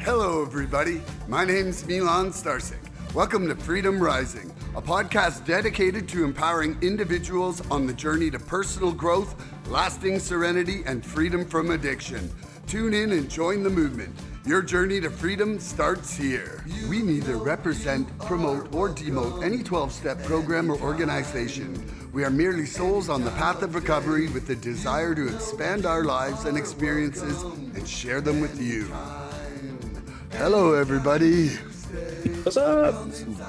Hello, everybody. My name's Milan Starcic. Welcome to Freedom Rising, a podcast dedicated to empowering individuals on the journey to personal growth, lasting serenity, and freedom from addiction. Tune in and join the movement. Your journey to freedom starts here. We neither represent, promote, or demote any 12-step program or organization. We are merely souls on the path of recovery with the desire to expand our lives and experiences and share them with you. Hello, everybody. What's up?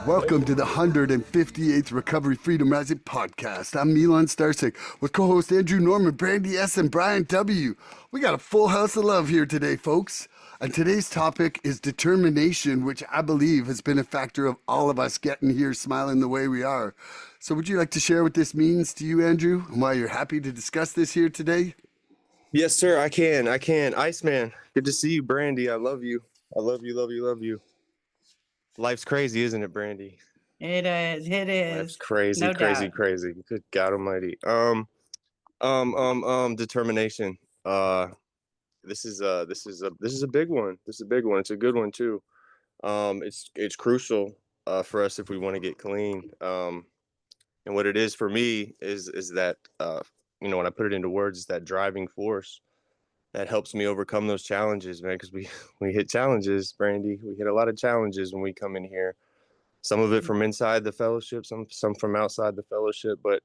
Welcome to the 158th Recovery Freedom Rising podcast. I'm Milan Starcic with co-host Andrew Norman, Brandi S, and Bryant W. We got a full house of love here today, folks. And today's topic is determination, which I believe has been a factor of all of us getting here smiling the way we are. So would you like to share what this means to you, Andrew, and why you're happy to discuss this here today? Yes, sir. I can. Iceman, good to see you, Brandi. I love you. I love you. Life's crazy, isn't it, Brandi? It is. Life's crazy, No crazy, doubt. crazy. Good God Almighty. Determination. This is a big one. This is a big one. It's a good one too. It's crucial for us if we want to get clean. And what it is for me is that when I put it into words, it's that driving force that helps me overcome those challenges, man. Because we hit challenges, Brandi. We hit a lot of challenges when we come in here. Some of it from inside the fellowship, some from outside the fellowship. But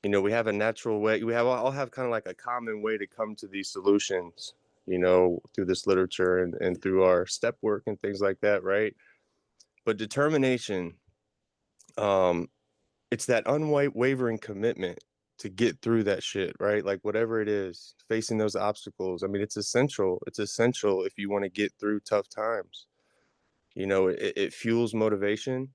we have a natural way. We all have kind of like a common way to come to these solutions. Through this literature and through our step work and things like that, right? But determination, it's that unwavering commitment to get through that shit, right? Like whatever it is, facing those obstacles. I mean, it's essential. It's essential if you want to get through tough times. It fuels motivation,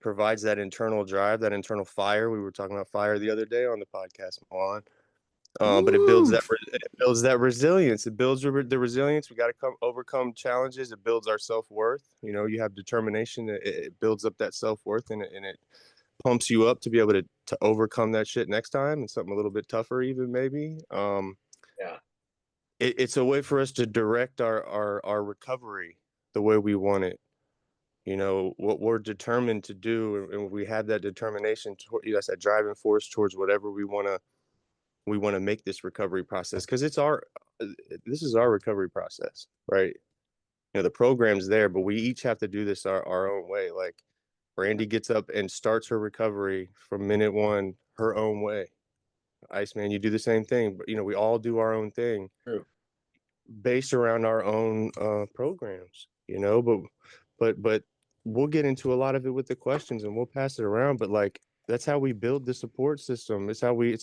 provides that internal drive, that internal fire. We were talking about fire the other day on the podcast, Milan. But it builds that resilience. It builds the resilience. We got to overcome challenges. It builds our self-worth. You have determination. It builds up that self-worth, and it pumps you up to be able to overcome that shit next time, and something a little bit tougher even maybe. It's a way for us to direct our recovery the way we want it. What we're determined to do, and we have that determination. That's that driving force towards whatever we want to make this recovery process, because this is our recovery process, right? The program's there, but we each have to do this our own way. Like Brandi gets up and starts her recovery from minute one her own way. Iceman, you do the same thing, but we all do our own thing. True. Based around our own programs, but we'll get into a lot of it with the questions and we'll pass it around. But like, that's how we build the support system. It's how we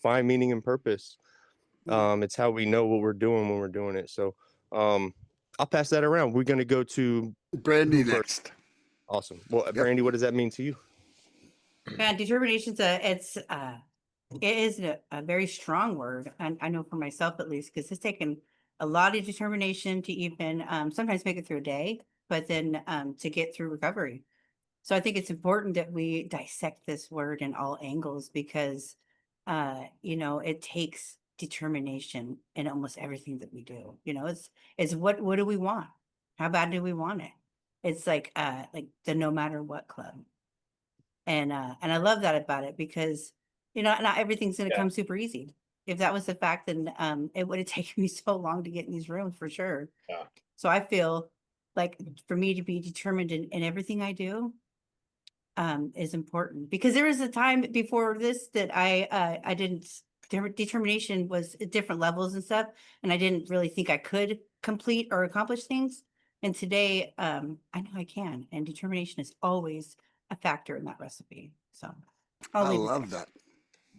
find meaning and purpose. It's how we know what we're doing when we're doing it. So I'll pass that around. We're going to go to Brandi next. Awesome. Well, yep. Brandi, what does that mean to you? Man, determination, it is a very strong word. And I know for myself, at least, because it's taken a lot of determination to even sometimes make it through a day, but then to get through recovery. So I think it's important that we dissect this word in all angles, because, it takes determination in almost everything that we do. It's what do we want? How bad do we want it? It's like the no matter what club. And I love that about it, because, not everything's going to come super easy. If that was the fact, then it would have taken me so long to get in these rooms for sure. Yeah. So I feel like for me to be determined in everything I do is important, because there was a time before this that I didn't. Determination was at different levels and stuff, and I didn't really think I could complete or accomplish things. And today, I know I can, and determination is always a factor in that recipe. So I love that.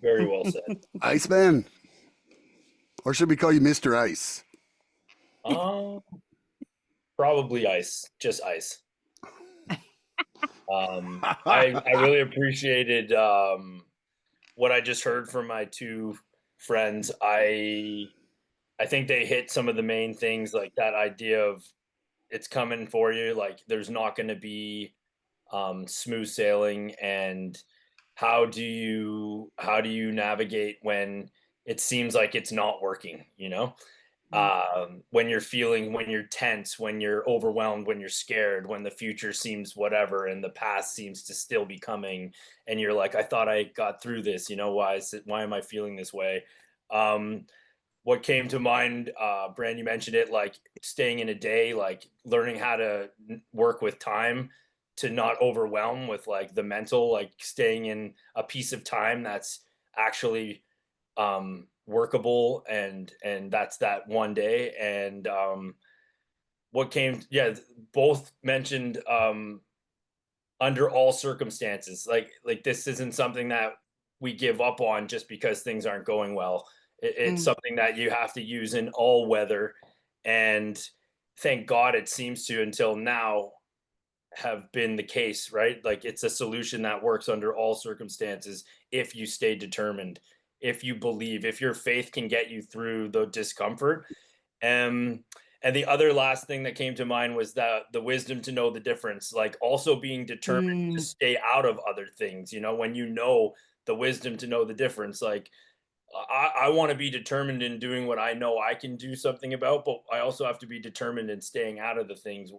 Very well said. Iceman, or should we call you Mr. Ice? Probably ice, just ice. I really appreciated what I just heard from my two friends. I think they hit some of the main things, like that idea of it's coming for you. Like there's not going to be smooth sailing, and how do you navigate when it seems like it's not working, when you're tense, when you're overwhelmed, when you're scared, when the future seems whatever and the past seems to still be coming, and you're like, I thought I got through this, why am I feeling this way? What came to mind, Brand, you mentioned it, like staying in a day, like learning how to work with time to not overwhelm with like the mental, like staying in a piece of time that's actually workable, and that's that one day. And both mentioned under all circumstances, like this isn't something that we give up on just because things aren't going well. It's something that you have to use in all weather, and thank God it seems to, until now, have been the case, right? Like it's a solution that works under all circumstances if you stay determined, if you believe, if your faith can get you through the discomfort. And the other last thing that came to mind was that the wisdom to know the difference, like also being determined to stay out of other things, when the wisdom to know the difference. Like I want to be determined in doing what I know I can do something about, but I also have to be determined in staying out of the things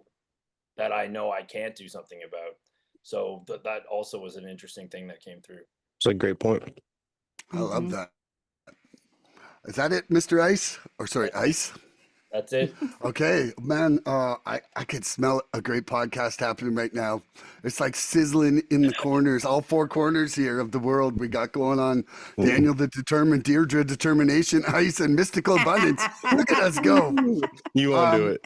that I know I can't do something about. So that also was an interesting thing that came through. It's a great point. I love that. Is that it, Mr. Ice? Or sorry, Ice? That's it. Okay, man. I could smell a great podcast happening right now. It's like sizzling in the corners, all four corners here of the world. We got going on. Daniel the Determined, Deirdre Determination, Ice, and Mystical Abundance. Look at us go. You won't do it.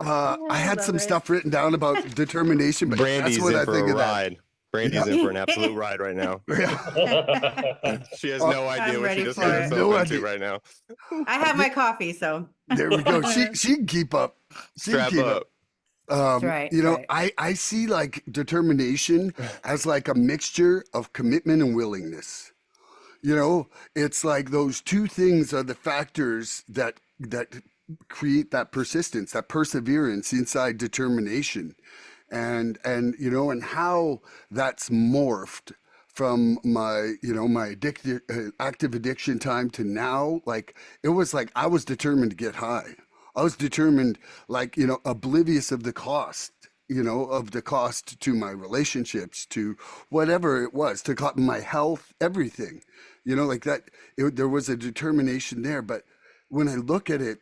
I had some stuff written down about determination, but Brandy's that's what in I for think a of that. ride. Brandy's in for an absolute ride right now. She has no idea I'm what she ready just for got it. herself No into idea. right now. I have my coffee, so There we go. She can keep up. She can Strap keep up. That's right. Right. I see like determination as like a mixture of commitment and willingness. It's like those two things are the factors that create that persistence, that perseverance inside determination. And how that's morphed from my active addiction time to now. Like it was like I was determined to get high. I was determined, like, oblivious of the cost, of the cost to my relationships, to whatever it was, to my health, everything, like that. There was a determination there. But when I look at it,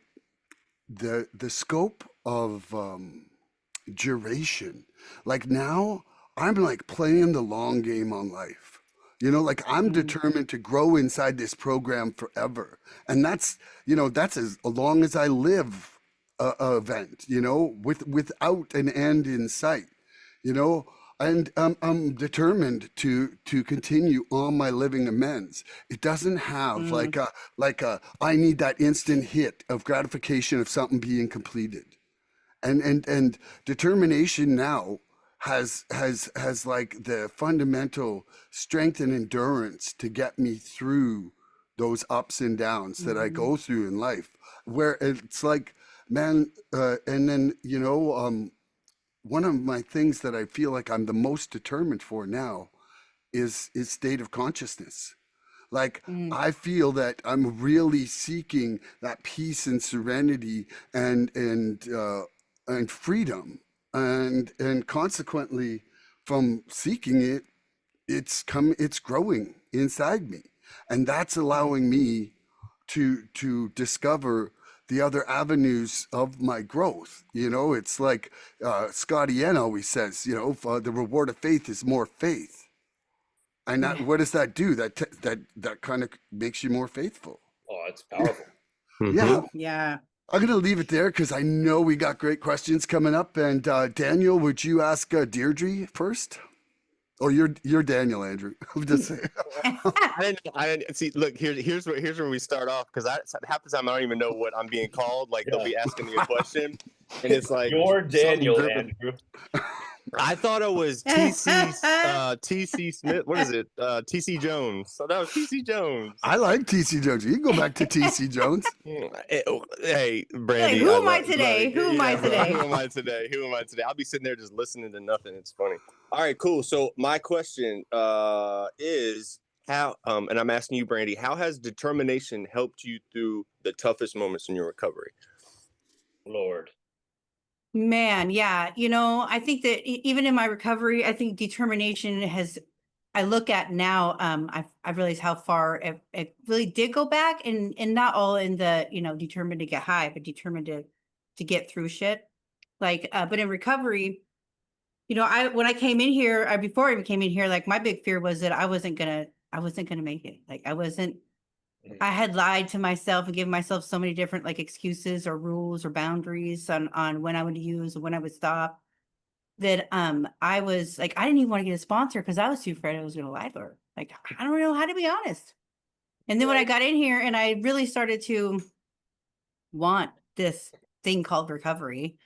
the scope of duration, like now I'm like playing the long game on life. Like I'm determined to grow inside this program forever. And that's as long as I live a event, without an end in sight, you know, and I'm determined to continue on my living amends. It doesn't have like a I need that instant hit of gratification of something being completed. And determination now has like the fundamental strength and endurance to get me through those ups and downs that I go through in life, where it's like, man, and then one of my things that I feel like I'm the most determined for now is state of consciousness. Like I feel that I'm really seeking that peace and serenity and freedom, and consequently from seeking it, it's growing inside me, and that's allowing me to discover the other avenues of my growth. It's like Scotty N always says, the reward of faith is more faith. And that, what does that do? That kind of makes you more faithful. Oh, it's powerful. Yeah. Yeah. I'm going to leave it there because I know we got great questions coming up. And Daniel, would you ask Deirdre first? Or you're Daniel, Andrew. I'm just saying. I didn't see. Look, here's where we start off, because half the time I don't even know what I'm being called. Like they'll be asking me a question, and it's like You're Daniel, something Andrew. I thought it was TC Smith. What is it? TC Jones. So that was TC Jones. I like TC Jones. You can go back to TC Jones. Hey, Brandy. Who am I today? Who am I today? Who am I today? Who am I today? I'll be sitting there just listening to nothing. It's funny. All right, cool. So my question is, how and I'm asking you, Brandi, how has determination helped you through the toughest moments in your recovery? Lord. Man, yeah. I think that even in my recovery, I think determination I look at now, I've realized how far it really did go back, and not all in the, determined to get high, but determined to get through shit. But in recovery, when I came in here, before I even came in here, like my big fear was that I wasn't gonna make it. Like I had lied to myself and given myself so many different like excuses or rules or boundaries on when I would use and when I would stop, that I was like, I didn't even want to get a sponsor because I was too afraid I was gonna lie to her. Like, I don't know how to be honest. And then when I got in here and I really started to want this thing called recovery,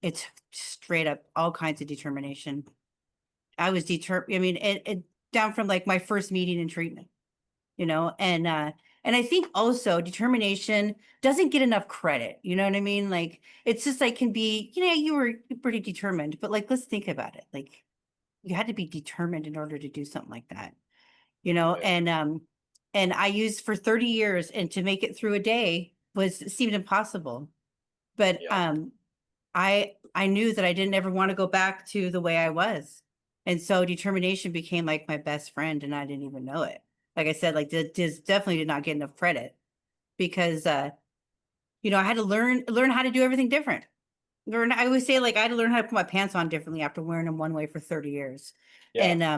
it's straight up all kinds of determination. I was determined. I mean, it down from like my first meeting in treatment, and I think also determination doesn't get enough credit. You know what I mean? Like, it's just like can be, you were pretty determined, but like, let's think about it. Like, you had to be determined in order to do something like that, Right. and I used for 30 years, and to make it through a day seemed impossible. But Yeah. I knew that I didn't ever want to go back to the way I was. And so determination became like my best friend, and I didn't even know it. Like I said, like this definitely did not get enough credit because I had to learn how to do everything different. I always say, like, I had to learn how to put my pants on differently after wearing them one way for 30 years. Yeah.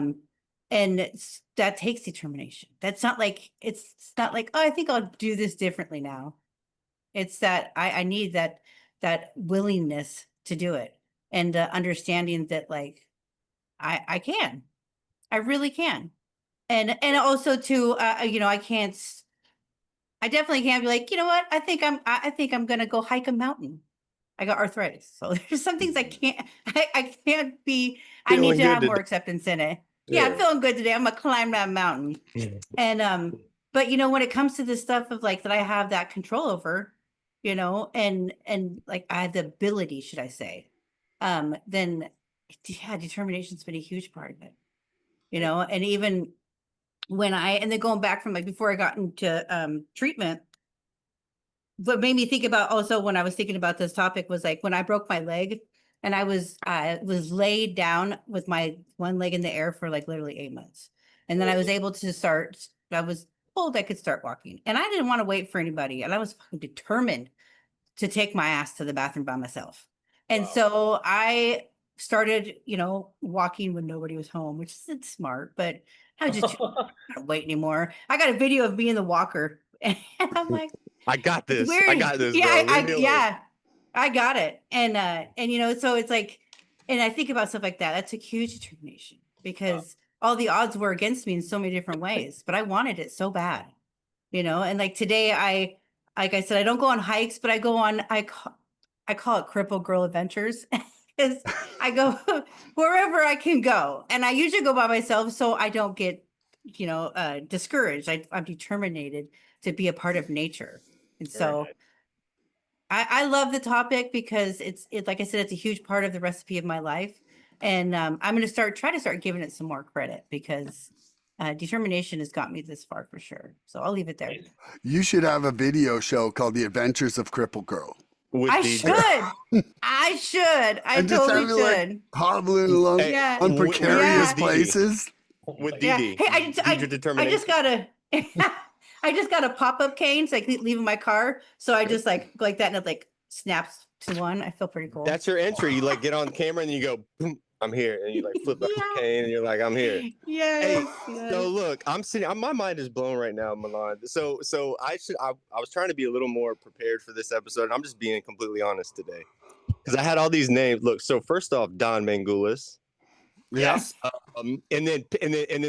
And that takes determination. That's not like it's not like, oh, I think I'll do this differently now. It's that I need that willingness to do it, and understanding that like I can, I really can. And also to I definitely can't be like, you know what? I think I'm gonna go hike a mountain. I got arthritis. So there's some things I can't be, I need Feeling to good have more today. acceptance in it. Yeah, I'm Yeah. feeling good today. I'm gonna climb that mountain. And but when it comes to this stuff of like that I have that control over, and like I have the ability, should I say, then yeah, determination's been a huge part of it. And even and then going back from like before I got into treatment, what made me think about also when I was thinking about this topic was like when I broke my leg, and I was laid down with my one leg in the air for like literally 8 months. And then I was able to I was told I could start walking, and I didn't want to wait for anybody. And I was fucking determined to take my ass to the bathroom by myself. And Wow. so I started, walking when nobody was home, which isn't smart, but I was just not wait anymore. I got a video of me in the walker, and I'm like, I got it's this. I weird. got this, Yeah, bro. Leave me alone. yeah, I got it. And so it's like, and I think about stuff like that. That's a huge determination because all the odds were against me in so many different ways, but I wanted it so bad, and like today like I said, I don't go on hikes, but I go on, I call it Cripple Girl Adventures because I go wherever I can go. And I usually go by myself so I don't get, discouraged. I'm determined to be a part of nature. And Very so nice. I love the topic because it's like I said, it's a huge part of the recipe of my life. And I'm going to try to start giving it some more credit because determination has got me this far for sure. So I'll leave it there. Nice. You should have a video show called The Adventures of Cripple Girl. With I DJ. should. I should. I And just totally have you, like, should. hobbling along Hey, Yeah. on with precarious Didi. places. With Yeah. DD. Hey, I Your just determination. got a I just got a pop-up cane so I can leave in my car. So I just like that and it like snaps to one. I feel pretty cool. That's your entry. You like get on camera and then you go, boom, I'm here. And you like flip out the cane and you're like, I'm here. Yes, Hey, yes. so look, I'm sitting. My mind is blown right now, Milan. So I was trying to be a little more prepared for this episode, and I'm just being completely honest today because I had all these names. Look, so first off, Don Mangulis, Yes. and then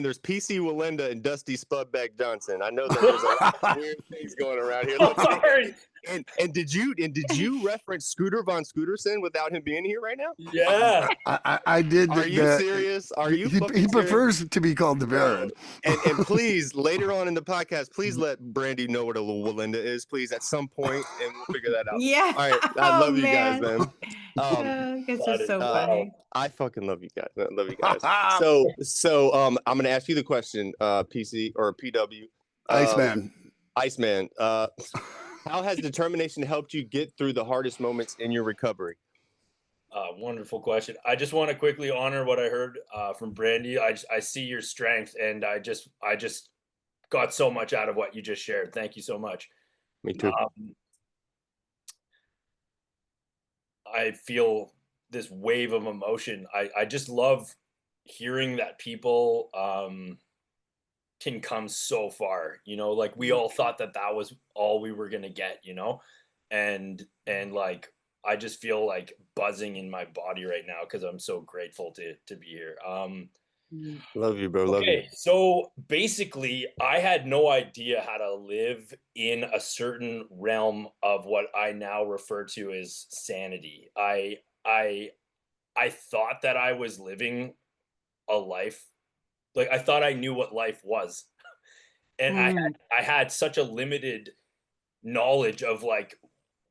there's PC Walinda and Dusty Spudback Johnson. I know that there's a lot of weird things going around here. Look, and did you reference Scooter Von Scooterson without him being here right now? Yeah. I did. Are you serious? Are you? He fucking serious? prefers to be called the Baron. And please, later on in the podcast, please let Brandi know what a Walinda is, please, at some point, and we'll figure that out. Yeah. All right. I love you guys, man. man. It's That just is so Uh, funny. I fucking love you guys. I love you guys. So I'm gonna ask you the question, PC or PW. Iceman. Iceman, how has determination helped you get through the hardest moments in your recovery? Wonderful question. I just want to quickly honor what I heard from Brandy. I see your strength, and I just got so much out of what you just shared. Thank you so much. Me too. I feel this wave of emotion. I just love hearing that people can come so far. Like we all thought that that was all we were gonna get. And like I just feel like buzzing in my body right now because I'm so grateful to be here. Mm. Love you, bro. Love you. Okay, so basically, I had no idea how to live in a certain realm of what I now refer to as sanity. I thought that I was living a life, like I thought I knew what life was, and Mm. I had such a limited knowledge of like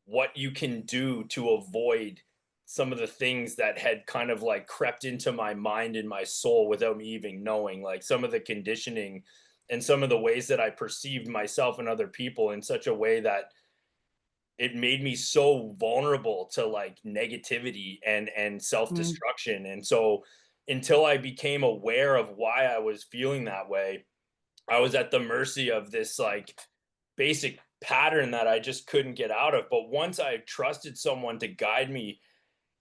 what you can do to avoid some of the things that had kind of like crept into my mind and my soul without me even knowing, like some of the conditioning and some of the ways that I perceived myself and other people in such a way that it made me so vulnerable to like negativity and Mm. self-destruction. And so until I became aware of why I was feeling that way, I was at the mercy of this like basic pattern that I just couldn't get out of. But once I trusted someone to guide me,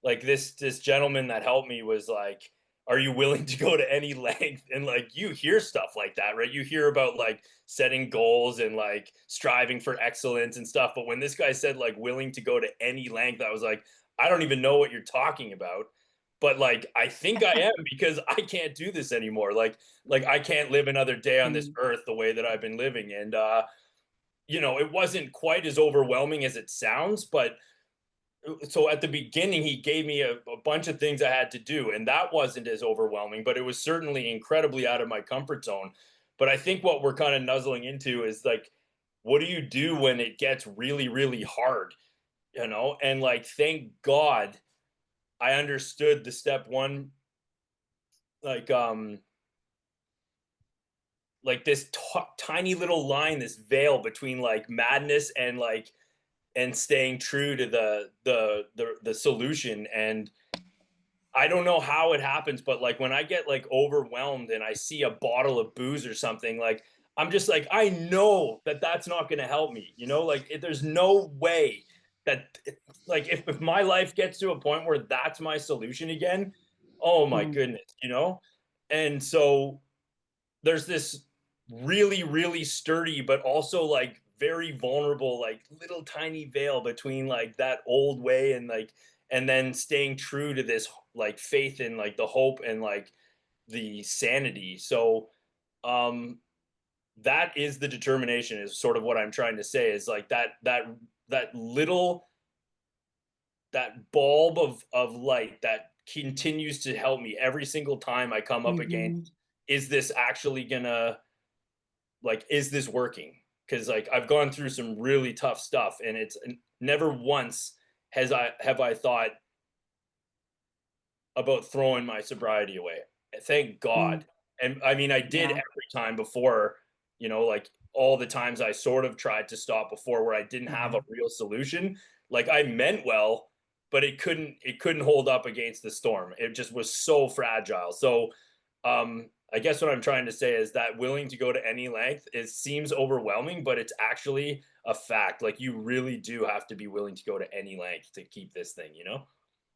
like this gentleman that helped me was like, are you willing to go to any length? And like you hear stuff like that, right? You hear about like setting goals and like striving for excellence and stuff. But when this guy said like willing to go to any length, I was like, I don't even know what you're talking about. But like I think I am because I can't do this anymore. Like I can't live another day on this Mm. earth the way that I've been living. And it wasn't quite as overwhelming as it sounds, but so at the beginning he gave me a bunch of things I had to do, and that wasn't as overwhelming, but it was certainly incredibly out of my comfort zone. But I think what we're kind of nuzzling into is like, what do you do when it gets really really hard? And like, thank God I understood the step one, like this tiny little line, this veil between like madness and like and staying true to the solution. And I don't know how it happens, but like when I get like overwhelmed and I see a bottle of booze or something, like I'm just like, I know that that's not going to help me. Like there's no way that like if my life gets to a point where that's my solution again, oh my Mm. goodness. And so there's this really really sturdy but also like very vulnerable like little tiny veil between like that old way and like and then staying true to this like faith and like the hope and like the sanity. So um that is the determination, is sort of what I'm trying to say, is like that little, that bulb of light that continues to help me every single time I come up Mhm. against, is this actually gonna, like, is this working? Because like I've gone through some really tough stuff, and it's never once have I thought about throwing my sobriety away. Thank Mm. God. And I mean, I did Yeah. every time before, like all the times I sort of tried to stop before where I didn't have a Mhm. real solution. Like I meant well, but it couldn't hold up against the storm. It just was so fragile. So I guess what I'm trying to say is that willing to go to any length, it seems overwhelming, but it's actually a fact. Like you really do have to be willing to go to any length to keep this thing.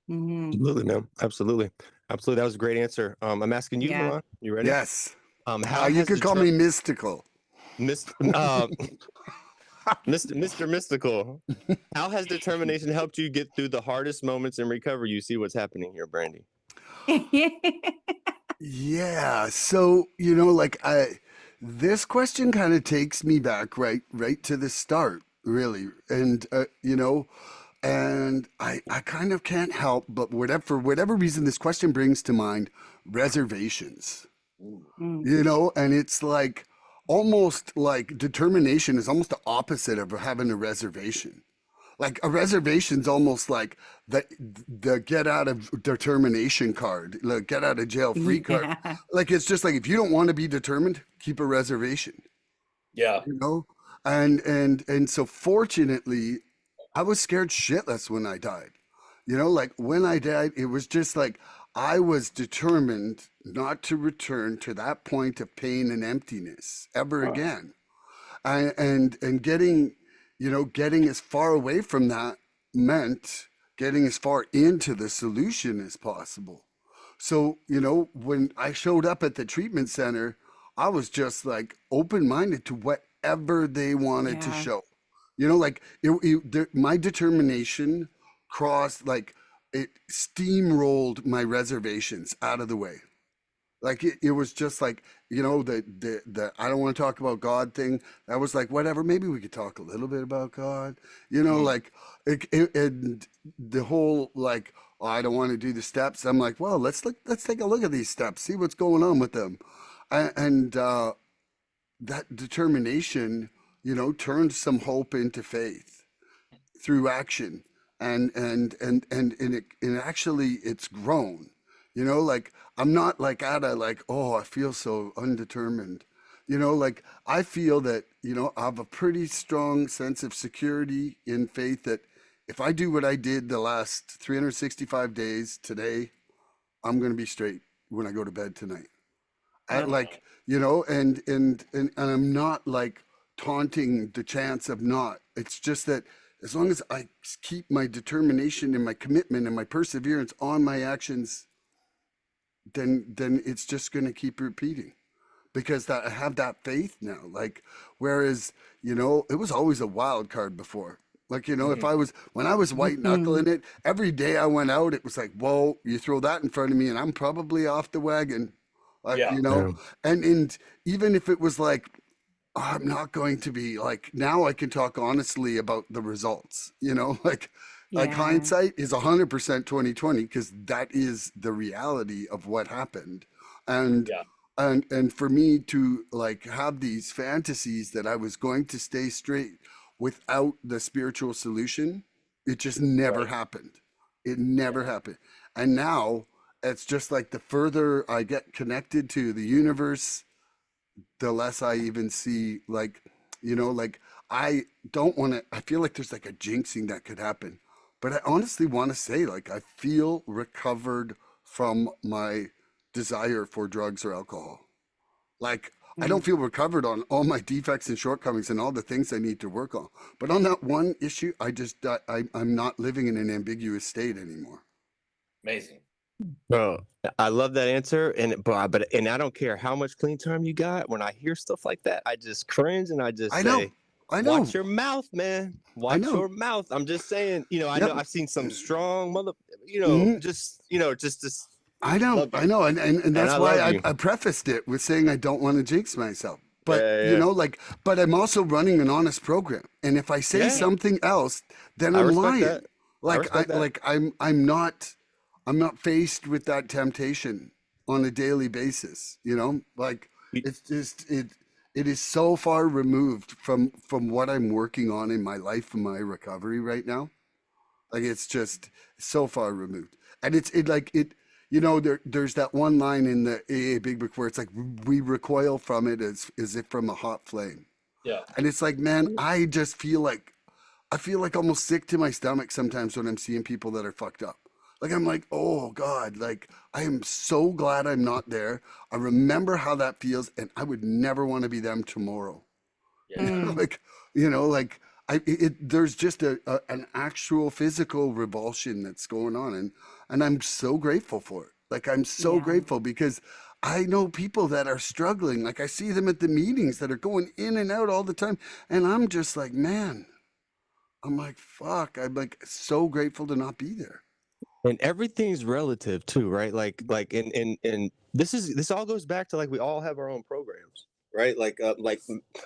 Mhm. Absolutely, man. Absolutely. Absolutely. That was a great answer. I'm asking you, Yeah. Milan. You ready? Yes. How You has could call me mystical. Mr. Mr. Mystical, how has determination helped you get through the hardest moments in recovery? You see what's happening here, Brandy. Yeah. So, this question kind of takes me back right to the start, really. And and I kind of can't help but for whatever reason this question brings to mind reservations. Mm. And it's like almost like determination is almost the opposite of having a reservation. Like a reservation's almost like the get out of determination card, the get out of jail free card. Yeah. Like it's just like if you don't want to be determined, keep a reservation, Yeah. you know? And so fortunately, I was scared shitless when I died. You know, like when I died, it was just like I was determined not to return to that point of pain and emptiness ever again. And getting, you know, getting as far away from that meant getting as far into the solution as possible. So, you know, when I showed up at the treatment center, I was just like open minded to whatever they wanted to Yeah. show. You know, like my determination crossed, like it steamrolled my reservations out of the way. Like it was just like, you know, the I don't want to talk about God thing. That was like, whatever, maybe we could talk a little bit about God, you know, like and the whole like, oh, I don't want to do the steps. I'm like, well, let's take a look at these steps, see what's going on with them. And that determination, you know, turned some hope into faith through action. And actually it's grown, you know, like I'm not like at a like, oh, I feel so undetermined, you know, like I feel that, you know, I have a pretty strong sense of security in faith that if I do what I did the last 365 days today, I'm going to be straight when I go to bed tonight. I Yep. like, you know, and I'm not like taunting the chance of not. It's just that as long as I keep my determination and my commitment and my perseverance on my actions, then it's just going to keep repeating because that I have that faith now. Like, whereas, you know, it was always a wild card before. Like, you know, if I was, when I was white knuckling it, every day I went out, it was like, whoa, you throw that in front of me and I'm probably off the wagon. Like, Yeah. you know, and even if it was like, I'm not going to be like, now I can talk honestly about the results, you know, like Yeah. hindsight is 100% 2020 because that is the reality of what happened. And Yeah. and for me to like have these fantasies that I was going to stay straight without the spiritual solution, it just never Right. happened. It never happened. And now it's just like the further I get connected to the universe, the less I even see like, you know, like I don't want to, I feel like there's like a jinxing that could happen. But I honestly want to say, like, I feel recovered from my desire for drugs or alcohol. Like, I don't feel recovered on all my defects and shortcomings and all the things I need to work on. But on that one issue, I'm not living in an ambiguous state anymore. Amazing. Bro, I love that answer, and I don't care how much clean time you got. When I hear stuff like that, I just cringe and I just I know. say, I know. "Watch your mouth, man. I Watch know. your mouth." I'm just saying, I know Yep. I've seen some strong Mhm. just I know, love I you, know, and and that's I why love you. I prefaced it with saying I don't want to jinx myself. But Yeah, you yeah, know, like, but I'm also running an honest program, and if I say yeah. Yeah. something else, then I I'm respect that. lying. I Like respect that. I'm not faced with that temptation on a daily basis. You know, like Y- it's just it is so far removed from what I'm working on in my life and my recovery right now. Like it's just so far removed. And you know, there's that one line in the AA Big Book where it's like we recoil from it as if from a hot flame. Yeah. And it's like, man, I feel like almost sick to my stomach sometimes when I'm seeing people that are fucked up. Like I'm like, oh God, like I am so glad I'm not there. I remember how that feels, and I would never want to be them tomorrow. Yeah. Like, you know, like there's just an actual physical revulsion that's going on, and I'm so grateful for it. Like I'm so Yeah. grateful because I know people that are struggling. Like I see them at the meetings that are going in and out all the time, and I'm just like, man, I'm like, fuck. I'm like so grateful to not be there. And everything's relative too, right? And this all goes back to like we all have our own programs, right?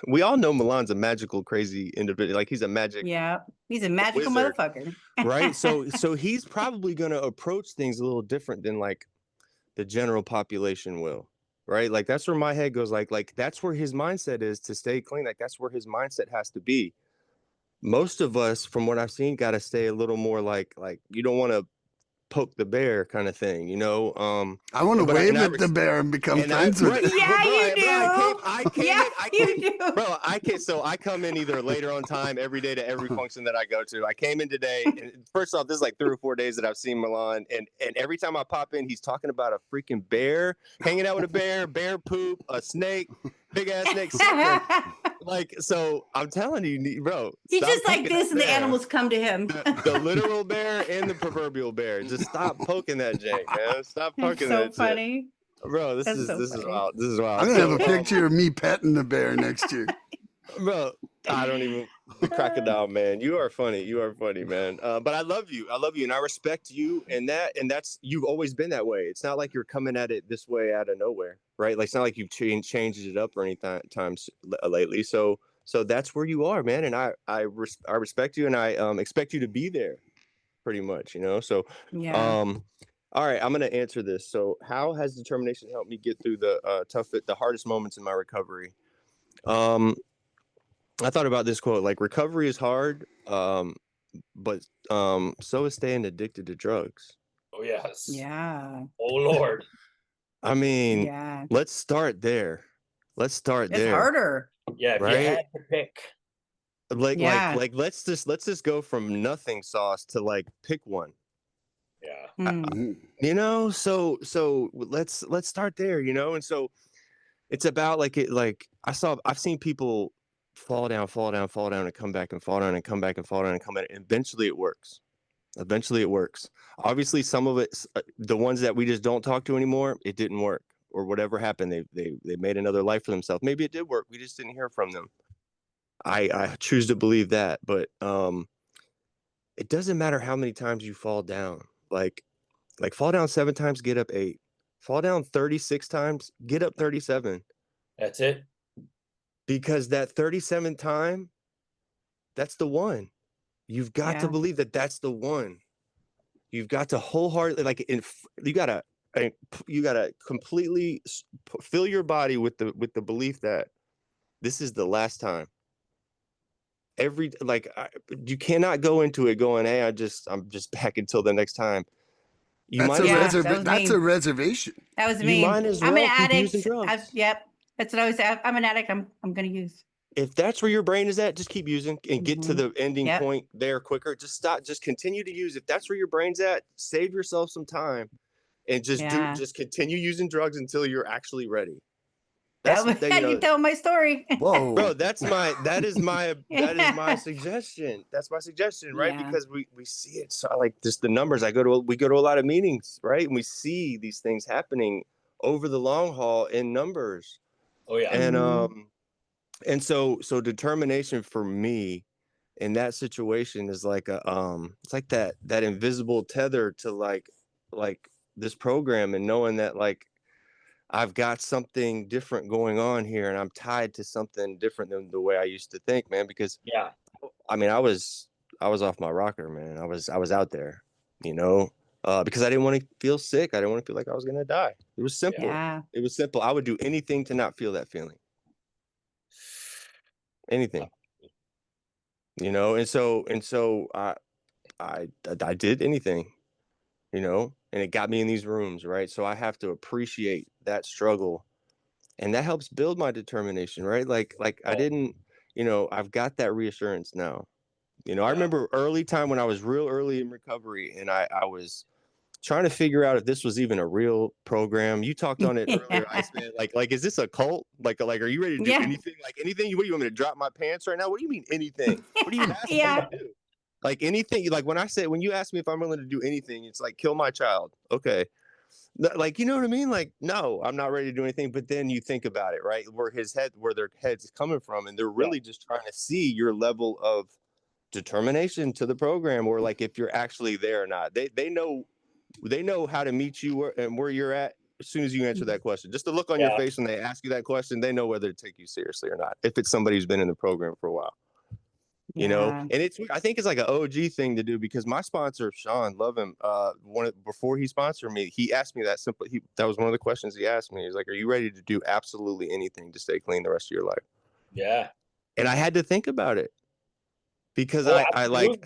We all know Milan's a magical, crazy individual. Like he's a magic Yeah. He's a magical wizard, motherfucker. right? So he's probably gonna approach things a little different than like the general population will, right? Like that's where my head goes. Like that's where his mindset is to stay clean. Like that's where his mindset has to be. most of us, from what I've seen, got to stay a little more like you don't want to poke the bear kind of thing, you know. I want to but wave at the bear and become friends with it. Yeah, you do. I came Yeah, in, I you came, do. bro. I come in either later on time every day to every function that I go to. I came in today, and first off, this is like 3 or 4 days that I've seen Milan, and every time I pop in, he's talking about a freaking bear, hanging out with a bear poop, a snake, big ass snake, something. Like, so I'm telling you, bro. He's stop just like poking this, that and the bear. animals come to him. The literal bear and the proverbial bear. Just stop poking that jank, man. Stop That's poking so that shit. funny. Bro, this That's is so this is funny. wild. This is wild. I'm gonna have a So, picture of me petting the bear next year. bro, I don't even the crocodile, man. You are funny. You are funny, man. But I love you. I love you, and I respect you. And that's you've always been that way. It's not like you're coming at it this way out of nowhere, right? Like it's not like you've changed it up or any times lately. So that's where you are, man. And I respect you, and I expect you to be there, pretty much. You know. So Yeah. all right, I'm gonna answer this. So, how has determination helped me get through the the hardest moments in my recovery? I thought about this quote, like recovery is hard, but so is staying addicted to drugs. Oh yes. Yeah. Oh Lord. I mean, Yeah. let's start there. Let's start It's there. harder. Yeah, if you Right? had to pick. Yeah. Like let's just go from nothing sauce to like pick one. Yeah. Mm. You know, so let's start there, you know. And so it's about like I've seen people fall down and come back and fall down and come back and fall down and come back, and eventually it works. Obviously some of it, the ones that we just don't talk to anymore, it didn't work, or whatever happened, they made another life for themselves. Maybe it did work, we just didn't hear from them. I choose to believe that. But it doesn't matter how many times you fall down. Like fall down 7 times, get up 8. Fall down 36 times, get up 37. That's it. Because that 37th time, that's the one. You've got to believe that that's the one. You've got to wholeheartedly, you gotta completely fill your body with the belief that this is the last time. You cannot go into it going, hey, I'm just back until the next time. That's a reservation. That was me. You might as well I'm an keep addict. using drugs. Yep. That's what I was. I'm an addict. I'm going to use. If that's where your brain is at, just keep using and get to the ending point there quicker. Just stop. Just continue to use. If that's where your brain's at, save yourself some time and just continue using drugs until you're actually ready. You tell my story. Whoa, bro, that is my suggestion. That's my suggestion, right? Yeah. Because we see it. So like just the numbers. We go to a lot of meetings, right? And we see these things happening over the long haul in numbers. Oh yeah. And so determination for me in that situation is like it's like that invisible tether to like this program, and knowing that like I've got something different going on here, and I'm tied to something different than the way I used to think, man. Because I mean, I was off my rocker, man. I was out there, you know, because I didn't want to feel sick. I didn't want to feel like I was gonna die. It was simple. Yeah. It was simple. I would do anything to not feel that feeling. Anything, you know. And so I did anything, you know, and it got me in these rooms, right? So I have to appreciate that struggle, and that helps build my determination, right? Like I didn't, you know, I've got that reassurance now. You know, I remember early time when I was real early in recovery, and I was trying to figure out if this was even a real program. You talked on it earlier, Iceman. Like, is this a cult? Like, are you ready to do anything? Like anything? What do you want me to drop my pants right now? What do you mean anything? What do you asking me to do? Like anything? Like when you ask me if I'm willing to do anything, it's like kill my child. Okay. Like, you know what I mean? Like, no, I'm not ready to do anything. But then you think about it, right? Where their heads is coming from, and they're really just trying to see your level of determination to the program, or like if you're actually there or not. They know how to meet you and where you're at as soon as you answer that question. Just the look on your face when they ask you that question, they know whether to take you seriously or not. If it's somebody who's been in the program for a while, you know. And I think it's like an OG thing to do, because my sponsor, Sean, love him. Before he sponsored me, he asked me that simple. That was one of the questions he asked me. He's like, "Are you ready to do absolutely anything to stay clean the rest of your life?" Yeah. And I had to think about it. because Oh, I like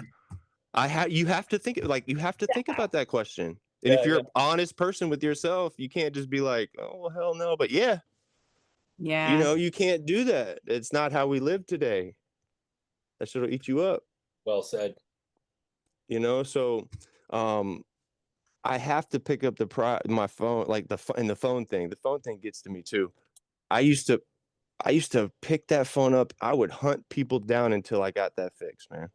absolutely. you have to think about that question. And if Yeah, you're yeah. an honest person with yourself, you can't just be like, oh well, hell no. But yeah, Yeah. you can't do that. It's not how we live today. That shit'll eat you up. Well said. So um I have to pick up my phone, like the phone thing. The phone thing gets to me too. I used to pick that phone up. I would hunt people down until I got that fixed, man.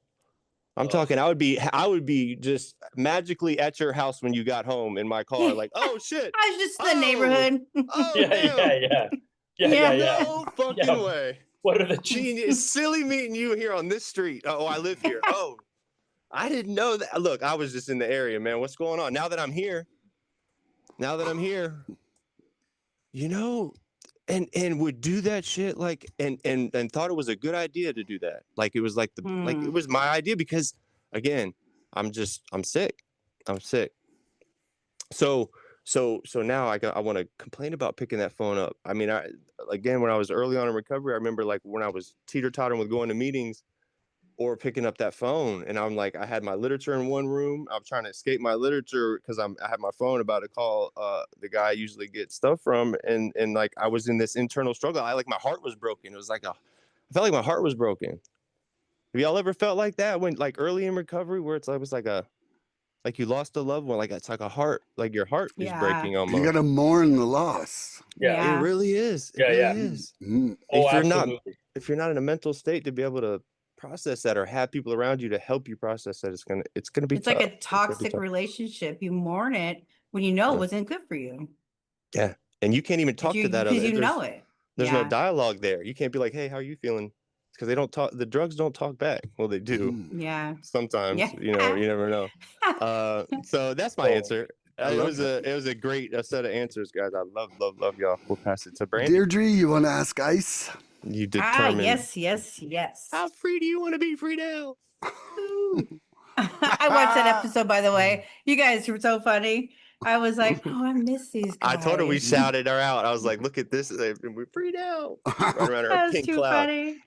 I'm Oh, talking. I would be just magically at your house when you got home in my car, like, oh shit, I was just in the oh, neighborhood. oh yeah, damn, Yeah. no fucking Yeah. way. What are the Gene, it's silly meeting you here on this street. Oh, I live here. Oh, I didn't know that. Look, I was just in the area, man. What's going on? Now that I'm here, you know, and would do that shit, like, and thought it was a good idea to do that. Like it was like it was my idea because, again, I'm sick. I'm sick. So now I want to complain about picking that phone up. I mean, again, when I was early on in recovery, I remember like when I was teeter-tottering with going to meetings or picking up that phone, and I'm like, I had my literature in one room. I was trying to escape my literature because I had my phone about to call the guy I usually get stuff from, and like I was in this internal struggle. My heart was broken. It was like I felt like my heart was broken. Have y'all ever felt like that when like early in recovery, where it was like you lost a loved one, like it's like a heart, like your heart is Yeah. breaking You got almost. to mourn the loss. yeah. It Yeah. really is. It Yeah, really yeah. is. Mm. Oh, If you're not absolutely. in a mental state to be able to process that or have people around you to help you process that, it's gonna be It's like tough. a It's gonna be toxic tough. relationship. You mourn it when you know it Yeah. wasn't good for you. Yeah. And you can't even talk to that Because other. you know it. There's no Yeah. dialogue there. You can't be like, hey, how are you feeling? Because they don't talk. The drugs don't talk back. Well, they do Mm. Yeah. sometimes. Yeah. You never know. So that's my Oh, answer. I love that. It was a great set of answers, guys. I love y'all. We'll pass it to Brandi. Deirdre, you want to ask Ice? You determine. Yes. How free do you want to be free now? Ooh. I watched that episode, by the way. You guys were so funny. I was like, oh, I miss these I told her we guys. shouted her out. I was like, look at this. We're free now. Running around her That was pink too cloud. funny.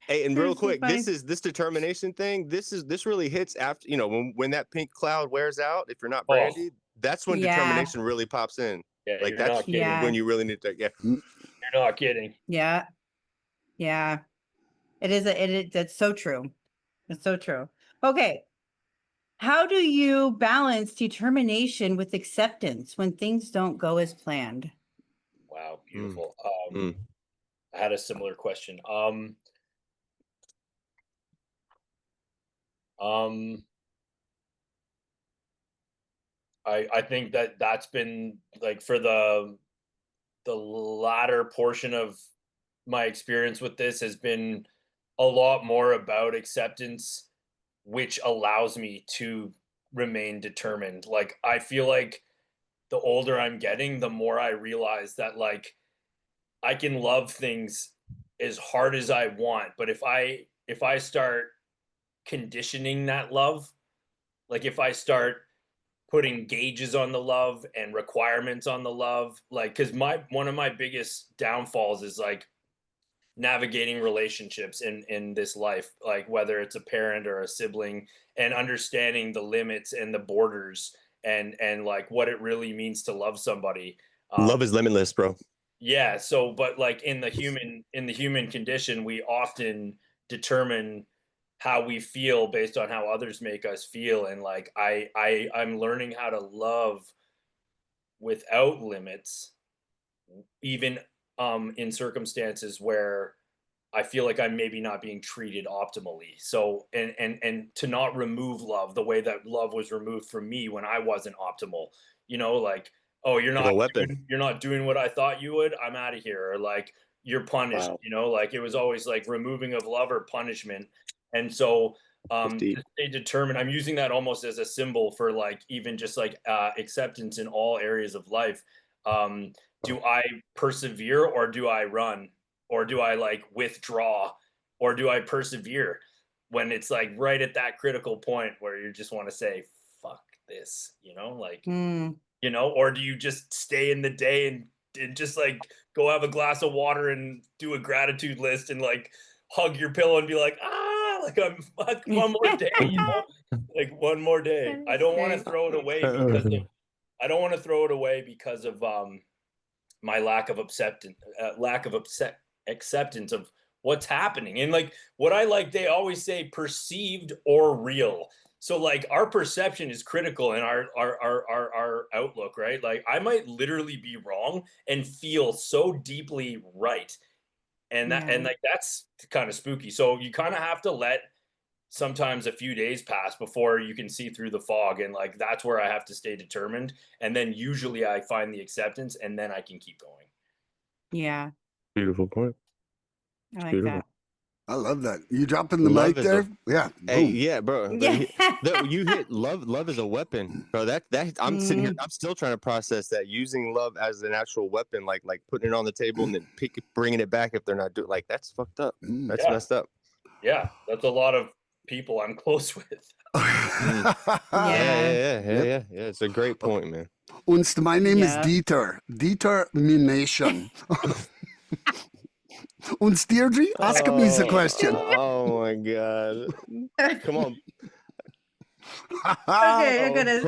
Hey, and That real was too quick, funny. this determination thing. This really hits after, when that pink cloud wears out. If you're not oh, Brandi, that's when Yeah. determination really pops in. yeah. Like You're that's not kidding. Yeah. when you really need to. Yeah. Mm. You're not kidding. Yeah. Yeah. That's so true. It's so true. Okay. How do you balance determination with acceptance when things don't go as planned? Wow, Mm. beautiful. Mm. I had a similar question. I think that's been like for the latter portion of my experience with this has been a lot more about acceptance, which allows me to remain determined. Like I feel like the older I'm getting, the more I realize that like I can love things as hard as I want, but if I start conditioning that love, like if I start putting gauges on the love and requirements on the love, like cuz my one of my biggest downfalls is like navigating relationships in this life, like whether it's a parent or a sibling, and understanding the limits and the borders and like what it really means to love somebody. Love is limitless, bro. Yeah, so but like in the human condition, we often determine how we feel based on how others make us feel, and like I'm learning how to love without limits, even in circumstances where I feel like I'm maybe not being treated optimally. So and to not remove love the way that love was removed from me when I wasn't optimal. Like, oh, Like a weapon. you're not doing what I thought you would. I'm out of here. Or like you're punished. Wow. Like it was always like removing of love or punishment. And so That's deep. to stay determined, I'm using that almost as a symbol for like even just like acceptance in all areas of life. Do I persevere or do I run? Or do I like withdraw or do I persevere when it's like right at that critical point where you just want to say fuck this, like Mm. or do you just stay in the day and just like go have a glass of water and do a gratitude list and like hug your pillow and be like Like one more day, like one more day. I don't want to throw it away because of my lack of acceptance of what's happening. And like what I like, they always say perceived or real. So like our perception is critical in our outlook, right? Like I might literally be wrong and feel so deeply right. And like that's kind of spooky. So you kind of have to let sometimes a few days pass before you can see through the fog. And like that's where I have to stay determined. And then usually I find the acceptance and then I can keep going. Yeah, Beautiful point. I like Beautiful. that. I love that. You dropping the Love mic is there? Yeah. Hey, Boom. yeah, bro. Yeah. You hit love. Love is a weapon, bro. That I'm sitting here. I'm still trying to process that. Using love as an actual weapon, like putting it on the table and then bringing it back if they're not doing. Like that's fucked up. That's messed up. Yeah, that's a lot of people I'm close with. Yeah. Yeah. It's a great point, man. Und my name is Yeah. Dieter. Determination. Und Deirdre, ask me the question. Oh my god! Come on. Okay, I'm gonna.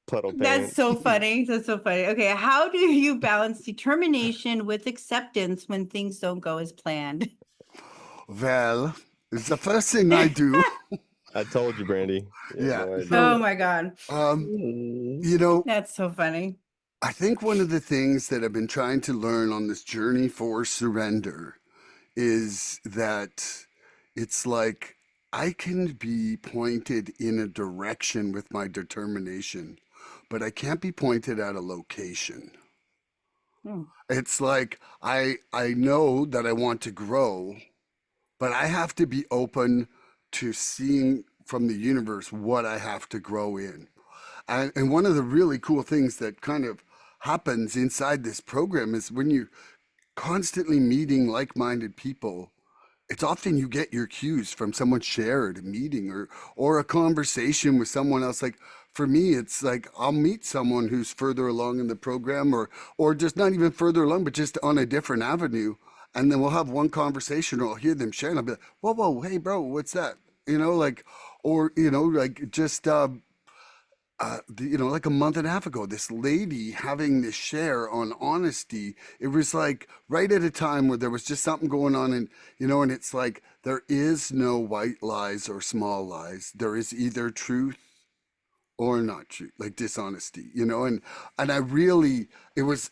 Puddle pants. That's so funny. That's so funny. Okay, how do you balance determination with acceptance when things don't go as planned? Well, it's the first thing I do. I told you, Brandi. Yeah. No Oh my God. You know, That's so funny. I think one of the things that I've been trying to learn on this journey for surrender is that it's like I can be pointed in a direction with my determination, but I can't be pointed at a location. It's like I know that I want to grow, but I have to be open to seeing from the universe what I have to grow in. And one of the really cool things that kind of happens inside this program is when you're constantly meeting like-minded people, it's often you get your cues from someone shared a meeting or a conversation with someone else. Like for me, it's like I'll meet someone who's further along in the program or just not even further along, but just on a different avenue. And then we'll have one conversation or I'll hear them share and I'll be like, whoa, hey bro, what's that? Like, or, like just, like a month and a half ago, this lady having this share on honesty. It was like right at a time where there was just something going on, and it's like there is no white lies or small lies. There is either truth or not truth, like dishonesty, and I really, it was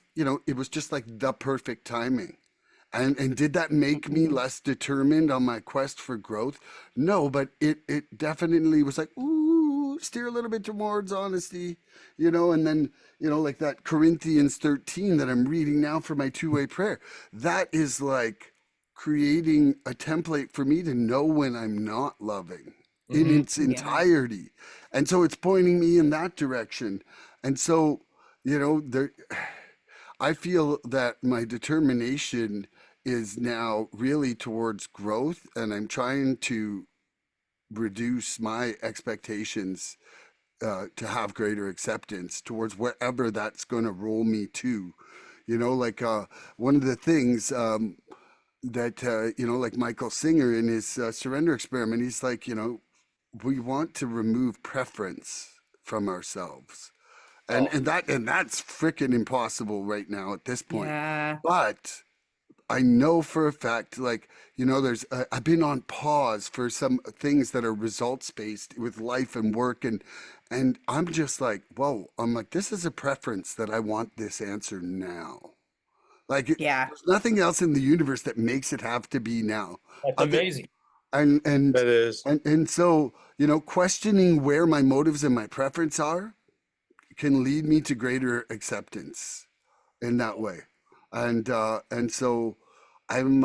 just like the perfect timing. And did that make me less determined on my quest for growth? No, but it definitely was like, ooh, steer a little bit towards honesty, and then, like that Corinthians 13 that I'm reading now for my two-way prayer. That is like creating a template for me to know when I'm not loving in its entirety. And so it's pointing me in that direction. And so, there, I feel that my determination is now really towards growth, and I'm trying to reduce my expectations to have greater acceptance towards wherever that's going to roll me to. Like one of the things that, like Michael Singer in his surrender experiment, he's like, we want to remove preference from ourselves. And that's freaking impossible right now at this point. Yeah. But I know for a fact, like, there's, I've been on pause for some things that are results based with life and work. And I'm just like, whoa, I'm like, this is a preference that I want this answer now. Like, there's nothing else in the universe that makes it have to be now. That's amazing. And that is. And so, questioning where my motives and my preference are can lead me to greater acceptance in that way. And so I'm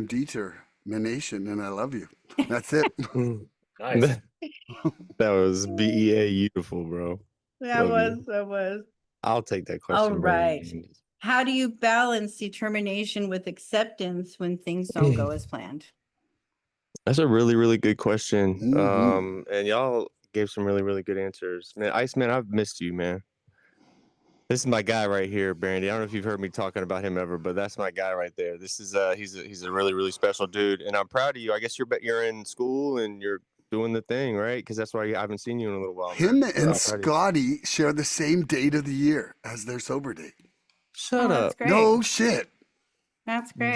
determination, and I love you. That's it. Nice. That was beautiful, bro. That was. I'll take that question. All right. How do you balance determination with acceptance when things don't go as planned? That's a really, really good question. Mm-hmm. And y'all gave some really, really good answers. Man, Iceman, I've missed you, man. This is my guy right here, Brandi. I don't know if you've heard me talking about him ever, but that's my guy right there. This is he's a really, really special dude, and I'm proud of you. I guess you're in school and you're doing the thing, right? Because that's why I haven't seen you in a little while. Him Man. and Scotty share the same date of the year as their sober date. Shut That's up. great. No shit. That's great.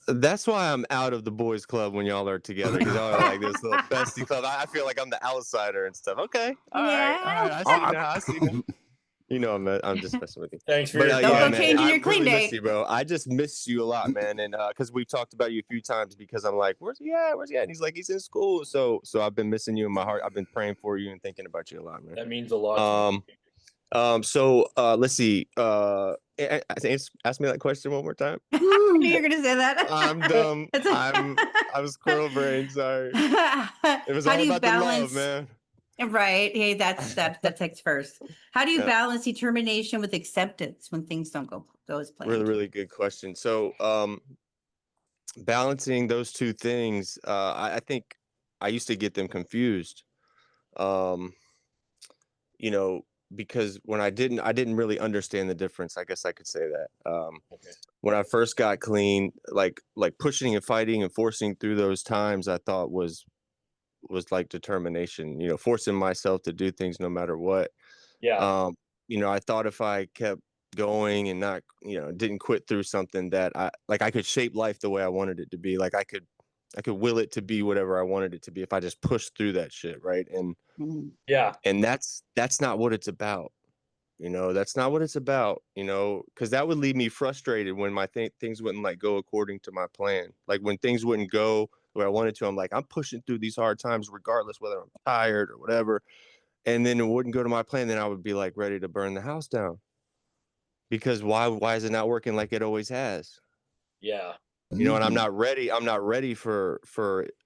That's why I'm out of the boys club when y'all are together, because y'all are like this little bestie club. I feel like I'm the outsider and stuff. Okay, all right. I see now. You know, I'm just messing with you. Thanks for But your Don't yeah, go man, changing I your clean really miss date. you, bro. I just miss you a lot, man. And because we've talked about you a few times, because I'm like, where's he at? And he's like, he's in school. So I've been missing you in my heart. I've been praying for you and thinking about you a lot, man. That means a lot. So let's see. Ask me that question one more time. I knew you were gonna say that. I'm dumb. I'm squirrel brain. Sorry. It was all about the love, man. Right. Hey, that takes first. How do you Yeah. balance determination with acceptance when things don't go as planned? Really, really good question. So, balancing those two things, I think I used to get them confused. You know, because when I didn't really understand the difference. I guess I could say that. Okay. When I first got clean, like pushing and fighting and forcing through those times, I thought was like determination, you know, forcing myself to do things no matter what. Yeah. You know, I thought if I kept going and not, you know, didn't quit through something, that I could shape life the way I wanted it to be. Like I could will it to be whatever I wanted it to be if I just pushed through that shit, right? And Yeah. and that's not what it's about. You know, that's not what it's about, you know, because that would leave me frustrated when my things wouldn't like go according to my plan. Like when things wouldn't go where I wanted to, I'm like, I'm pushing through these hard times regardless whether I'm tired or whatever. And then it wouldn't go to my plan. Then I would be like ready to burn the house down. Because why is it not working like it always has? Yeah. You know, and I'm not ready for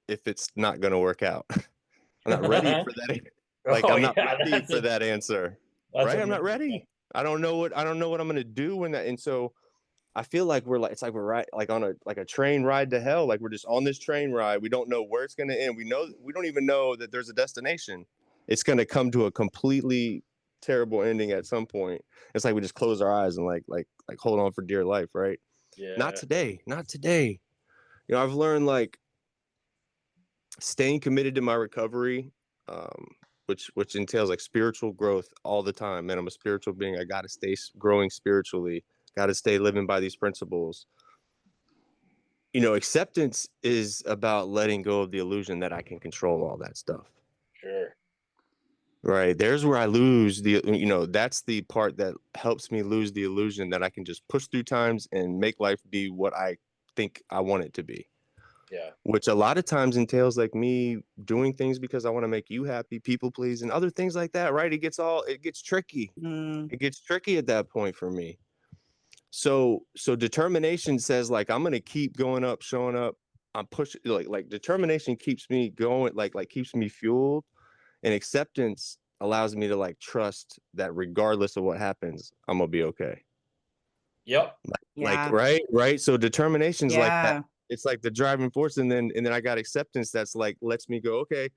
if it's not going to work out. I'm not ready for that. Like I'm not ready for that answer. Right? I'm not ready. I don't know what I'm going to do when that. And so I feel like it's like we're right, like on a train ride to hell. Like we're just on this train ride. We don't know where it's going to end. We don't even know that there's a destination. It's going to come to a completely terrible ending at some point. It's like we just close our eyes and like hold on for dear life. Right. Yeah. Not today. You know, I've learned like staying committed to my recovery, which entails like spiritual growth all the time. Man, I'm a spiritual being. I got to stay growing spiritually. Got to stay living by these principles. You know, acceptance is about letting go of the illusion that I can control all that stuff. Sure. Right. There's where I lose you know, that's the part that helps me lose the illusion that I can just push through times and make life be what I think I want it to be. Yeah. Which a lot of times entails like me doing things because I want to make you happy, people please, and other things like that. Right. It gets tricky. It gets tricky at that point for me. So determination says like, I'm going to keep going up, showing up. I'm pushing like determination keeps me going, like keeps me fueled, and acceptance allows me to like trust that regardless of what happens, I'm going to be okay. Yep. Like, right. So determination's like that. It's like the driving force. And then I got acceptance. That's like, lets me go, okay,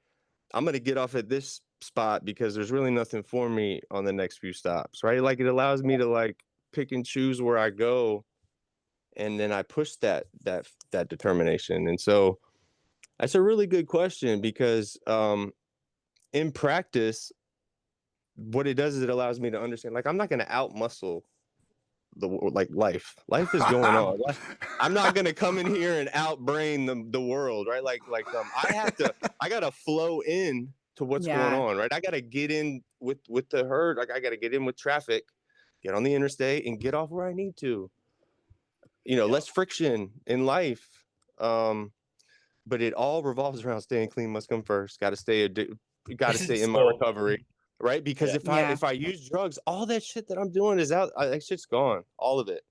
I'm going to get off at this spot because there's really nothing for me on the next few stops. Right. Like it allows me to like pick and choose where I go. And then I push that determination. And so that's a really good question because, in practice, what it does is it allows me to understand, like, I'm not going to out muscle life is going on. I'm not going to come in here and outbrain the world. Right. I got to flow in to what's going on. Right. I got to get in with the herd. Like I got to get in with traffic, get on the interstate and get off where I need to, you know, less friction in life. But it all revolves around staying clean must come first. Got to stay in my recovery. Right. Because if I use drugs, all that shit that I'm doing is out. That shit's gone. All of it.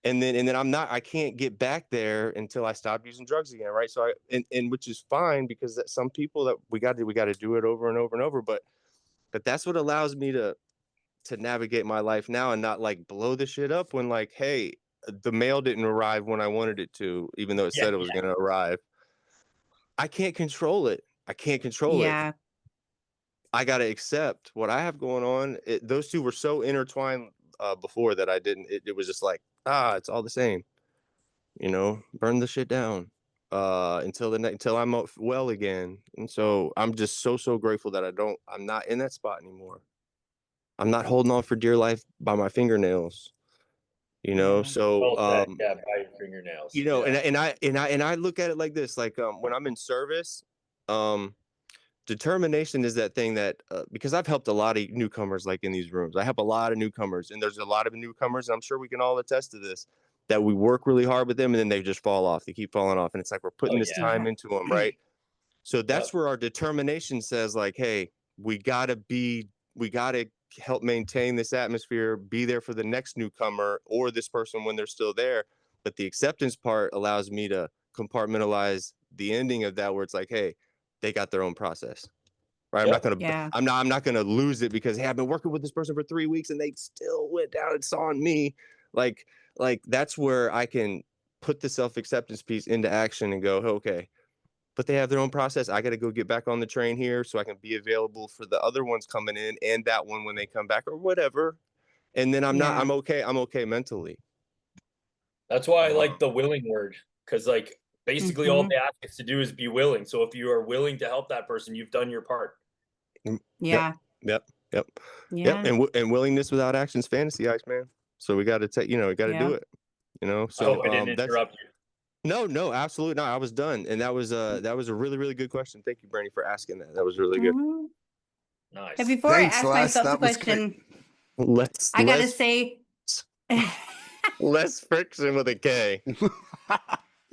And then I can't get back there until I stop using drugs again. Right. So and which is fine because that some people that we got to do it over and over and over. But that's what allows me to navigate my life now and not like blow the shit up when like, hey, the mail didn't arrive when I wanted it to, even though it said it was going to arrive. I can't control it. I got to accept what I have going on. Those two were so intertwined before that I didn't. It was just like, it's all the same. Burn the shit down until I'm well again. And so I'm just so grateful that I'm not in that spot anymore. I'm not holding on for dear life by my fingernails. So by your fingernails. and I look at it like this, like when I'm in service, determination is that thing that because I've helped a lot of newcomers, like in these rooms. I help a lot of newcomers, and there's a lot of newcomers, and I'm sure we can all attest to this, that we work really hard with them and then they just fall off. They keep falling off, and it's like we're putting this time into them, right? So that's where our determination says, like, hey, we gotta help maintain this atmosphere, be there for the next newcomer or this person when they're still there. But the acceptance part allows me to compartmentalize the ending of that, where it's like, hey, they got their own process, right? I'm not gonna lose it because, hey, I've been working with this person for 3 weeks and they still went down and saw on me. Like that's where I can put the self-acceptance piece into action and go, okay, but they have their own process. I got to go get back on the train here so I can be available for the other ones coming in and that one when they come back or whatever. And then I'm okay. I'm okay mentally. That's why I like the willing word, because like basically all they ask us to do is be willing. So if you are willing to help that person, you've done your part. Yeah. Yep. And willingness without action is fantasy, Iceman. So we got to take, we got to do it. So I didn't interrupt you. No, absolutely not. I was done, and that was a really, really good question. Thank you, Brandi, for asking that. That was really good. Nice. And before I ask myself the question, I gotta say, less friction with a K.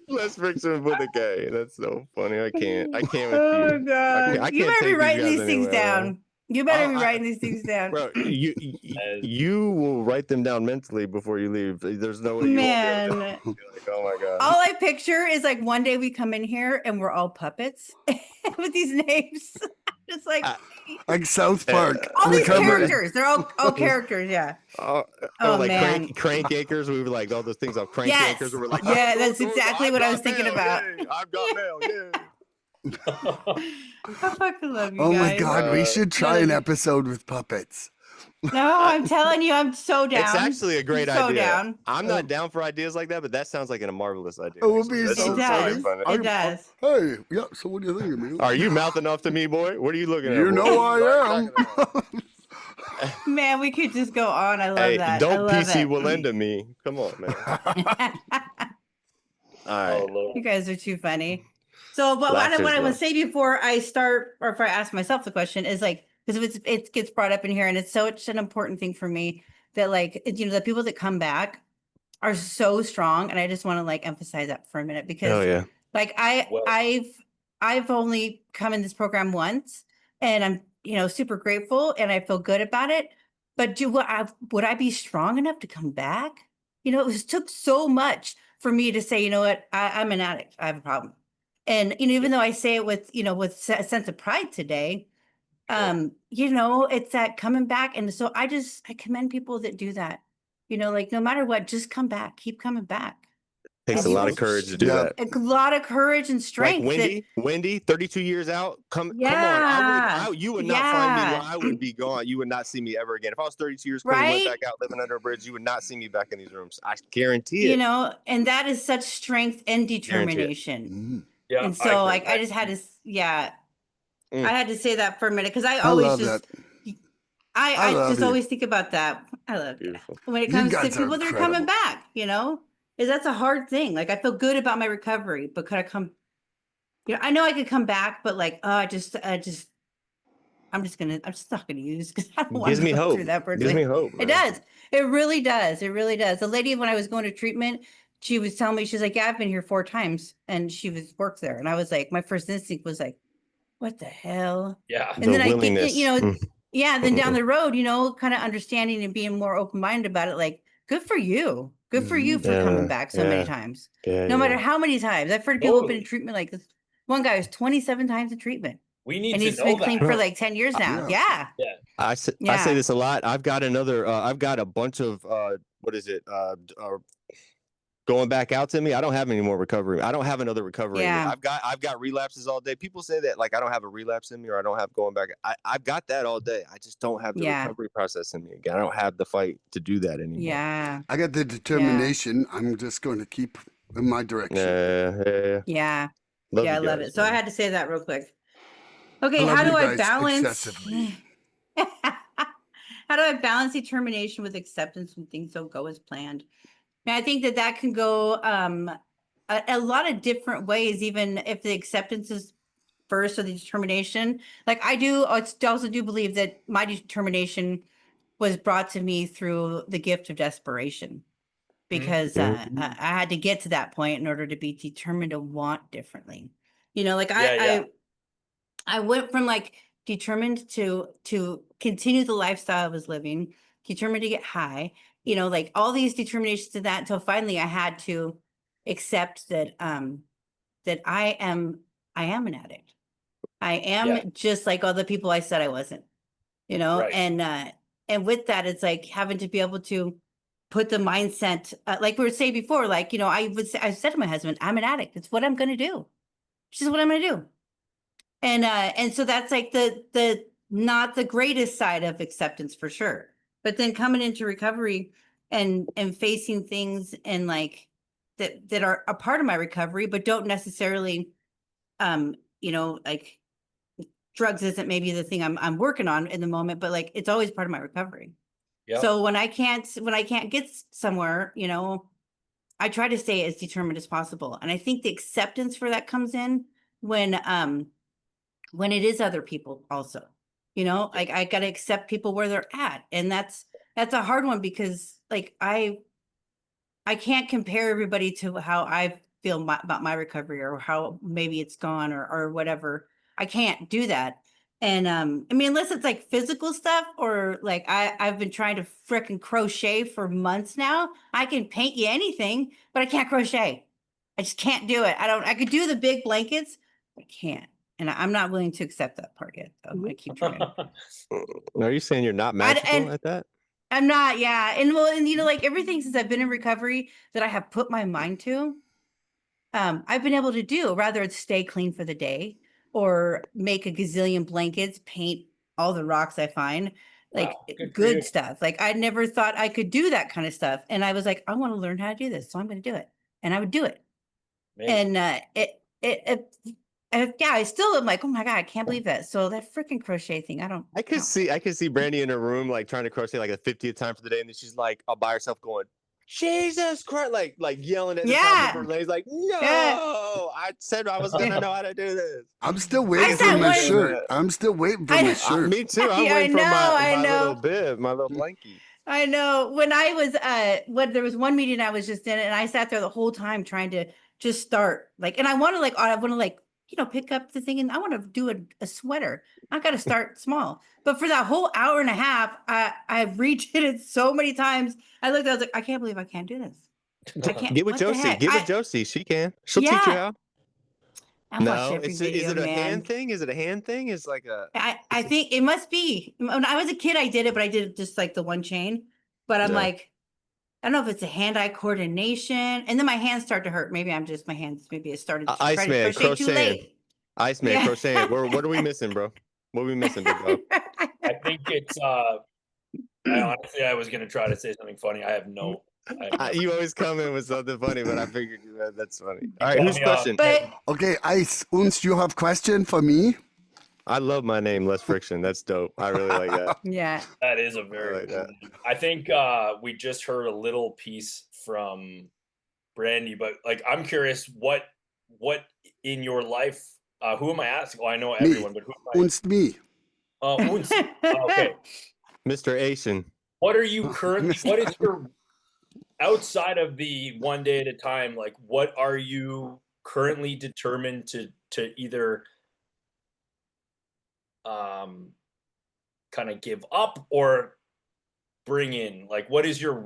Less friction with a K. That's so funny. I can't with you. Oh God! You better be writing these things down. You better be writing these things down. Bro, you will write them down mentally before you leave. There's no way you Man. won't be able to. Like, oh my God. All I picture is like one day we come in here and we're all puppets with these names. Just like South Park. All these characters. They're all characters, yeah. Like man. crank anchers. We were like all those things off crank anchors. We were like, yeah, that's exactly what I was thinking about. Yay. I've got mail, yeah. I fucking love you guys. Oh guys. my God, we should try an episode with puppets. No, I'm telling you, I'm so down. It's actually a great idea. So down. I'm not down for ideas like that, but that sounds like a marvelous idea. It will be so funny. It does. Hey, yeah. So what do you think of me? Are you mouthing off to me, boy? What are you looking at? You know I am. Man, we could just go on. I love that. Don't PC Willenda me. Come on, man. All right. You guys are too funny. So, but what I want to say before I start, or if I ask myself the question, is like, because it gets brought up in here, and it's such an important thing for me that, like, the people that come back are so strong, and I just want to like emphasize that for a minute because, like, I've only come in this program once, and I'm super grateful, and I feel good about it. But would I be strong enough to come back? It took so much for me to say, you know what, I'm an addict, I have a problem. And, even though I say it with a sense of pride today, it's that coming back. And so I commend people that do that, like no matter what, just come back, keep coming back. Takes a lot of courage to do that. A lot of courage and strength. Like Wendy, 32 years out. Come on. You would not find me where I would be gone. You would not see me ever again. If I was 32 years clean, went back out living under a bridge, you would not see me back in these rooms. I guarantee it. And that is such strength and determination. Yeah. And so I just had to, I had to say that for a minute because I always I just always think about that. I love it when it comes to people that are coming back. That's a hard thing. Like I feel good about my recovery, but could I come? I know I could come back, but like, I'm just not gonna use because I don't want to go through that. Gives me hope. It does. It really does. It really does. The lady when I was going to treatment, she was telling me, she's like, yeah, I've been here 4 times, and she worked there, and I was like, my first instinct was like, what the hell? Yeah. And then I get, then down the road, kind of understanding and being more open-minded about it. Like, good for you. Good for you for coming back so many times. No matter how many times. I've heard people have been in treatment like this. One guy was 27 times in treatment. We need and to he's been clean for like 10 years now. Yeah. I say this a lot. I've got a bunch of, going back out to me. I don't have any more recovery. I don't have another recovery. Yeah. I've got relapses all day. People say that like I don't have a relapse in me or I don't have going back. I've got that all day. I just don't have the recovery process in me again. I don't have the fight to do that anymore. Yeah. I got the determination. I'm just going to keep in my direction. Yeah. Love I you love guys, it. So I man. had to say that real quick. Okay, I love how do you I guys balance excessively. how do I balance determination with acceptance when things don't go as planned? And I think that can go a lot of different ways, even if the acceptance is first or the determination. Like I also do believe that my determination was brought to me through the gift of desperation, because I had to get to that point in order to be determined to want differently. You know, like I went from like determined to continue the lifestyle I was living, determined to get high, you know, like all these determinations to that, until finally I had to accept that that I am an addict. I am just like all the people I said I wasn't, you know, and with that, it's like having to be able to put the mindset, like we were saying before, like, you know, I said to my husband, I'm an addict. It's what I'm going to do. It's just what I'm going to do. And so that's like the not the greatest side of acceptance for sure. But then coming into recovery and facing things and like that are a part of my recovery, but don't necessarily, you know, like drugs isn't maybe the thing I'm working on in the moment, but like it's always part of my recovery. Yep. So when I can't get somewhere, you know, I try to stay as determined as possible. And I think the acceptance for that comes in when it is other people also, you know, like I got to accept people where they're at. And that's a hard one, because like I can't compare everybody to how I feel about my recovery, or how maybe it's gone, or whatever. I can't do that. And I mean, unless it's like physical stuff, or like I've been trying to frickin' crochet for months now. I can paint you anything, but I can't crochet. I just can't do it. I could do the big blankets, but I can't. And I'm not willing to accept that part yet. So I'm gonna keep trying. Are you saying you're not magical at that? I'm not, yeah. And well, and you know, like everything since I've been in recovery that I have put my mind to, I've been able to do, rather it's stay clean for the day, or make a gazillion blankets, paint all the rocks I find, like good stuff. Like I never thought I could do that kind of stuff. And I was like, I want to learn how to do this. So I'm going to do it. And I would do it. Amazing. And yeah, I still am like, oh my God, I can't believe that. So that freaking crochet thing, I could see Brandi in her room, like trying to crochet like the 50th time for the day. And then she's like all by herself going, Jesus Christ, like yelling at the top of her legs, like, no, I said I was going to know how to do this. I'm still waiting for my shirt. I'm still waiting for my shirt. Me too. I'm waiting for my little bib, my little blankie. I know. When I was, there was one meeting I was just in, and I sat there the whole time trying to just start, like, and I want to you know, pick up the thing, and I want to do a sweater. I got to start small. But for that whole hour and a half, I redid it so many times. I was like, I can't believe I can't do this. I can't. Get with Josie. Get with Josie. She can. She'll teach you how. No, is it a hand thing? Is it a hand thing? It's like I think it must be. When I was a kid, I did it, but I did it just like the one chain. But I'm like, I don't know if it's a hand-eye coordination, and then my hands start to hurt. Maybe my hands. Maybe it started to try to crochet too late. Iceman, crocheting. What are we missing, bro? What are we missing, big dog? I think it's. Honestly, I was gonna try to say something funny. I have no. You always come in with something funny, but I figured that's funny. All right, whose question? Okay, Ice, you have question for me? I love my name, Less Friction. That's dope. I really like that. Yeah. That is a very good name. I think we just heard a little piece from Brandi, but like I'm curious, what in your life, who am I asking? Well, I know everyone, but who am I? Unst me. Unst. Okay. Mr. Asian. What are you currently, what is your, outside of the one day at a time, like what are you currently determined to either kind of give up or bring in? Like what is your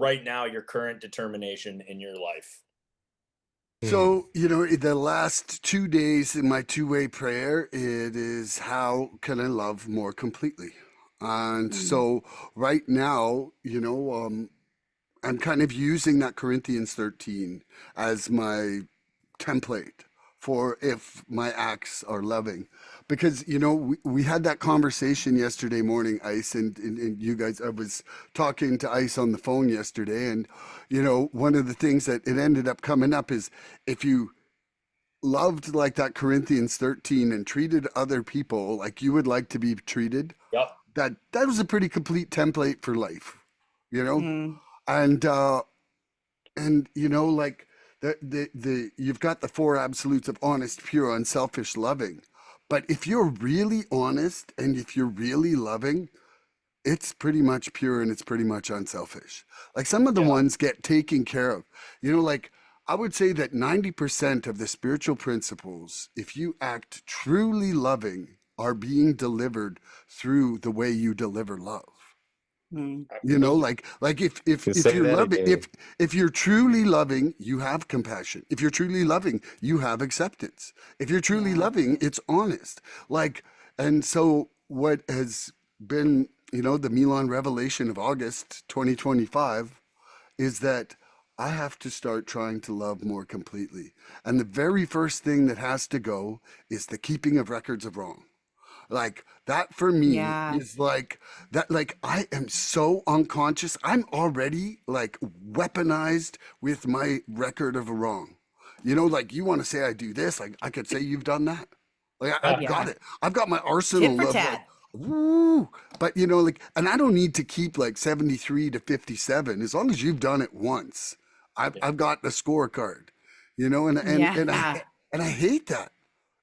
current determination in your life? So, you know, the last 2 days in my two-way prayer, it is how can I love more completely? And so right now, you know, I'm kind of using that Corinthians 13 as my template for if my acts are loving. Because, we had that conversation yesterday morning, Ice, and you guys, I was talking to Ice on the phone yesterday. And, one of the things that it ended up coming up is if you loved like that Corinthians 13 and treated other people like you would like to be treated, Yep. that was a pretty complete template for life, Mm. and like the you've got the four absolutes of honest, pure, unselfish, loving. But if you're really honest and if you're really loving, it's pretty much pure and it's pretty much unselfish. Like some of the Yeah. ones get taken care of. Like I would say that 90% of the spiritual principles, if you act truly loving, are being delivered through the way you deliver love. Mm. Absolutely. Like if Can if say you're that loving, again. if you're truly loving, you have compassion. If you're truly loving, you have acceptance. If you're truly Yeah. loving, it's honest. Like, and so what has been, the Milan revelation of August 2025 is that I have to start trying to love more completely. And the very first thing that has to go is the keeping of records of wrong. Like that for me Yeah. is like that, like I am so unconscious. I'm already like weaponized with my record of wrong. Like you want to say I do this, like I could say you've done that. Like I've got Yeah. it. I've got my Tit arsenal for of like, tat. woo. But like, and I don't need to keep like 73 to 57. As long as you've done it once, Yeah. I've got the scorecard. Yeah. And I hate that.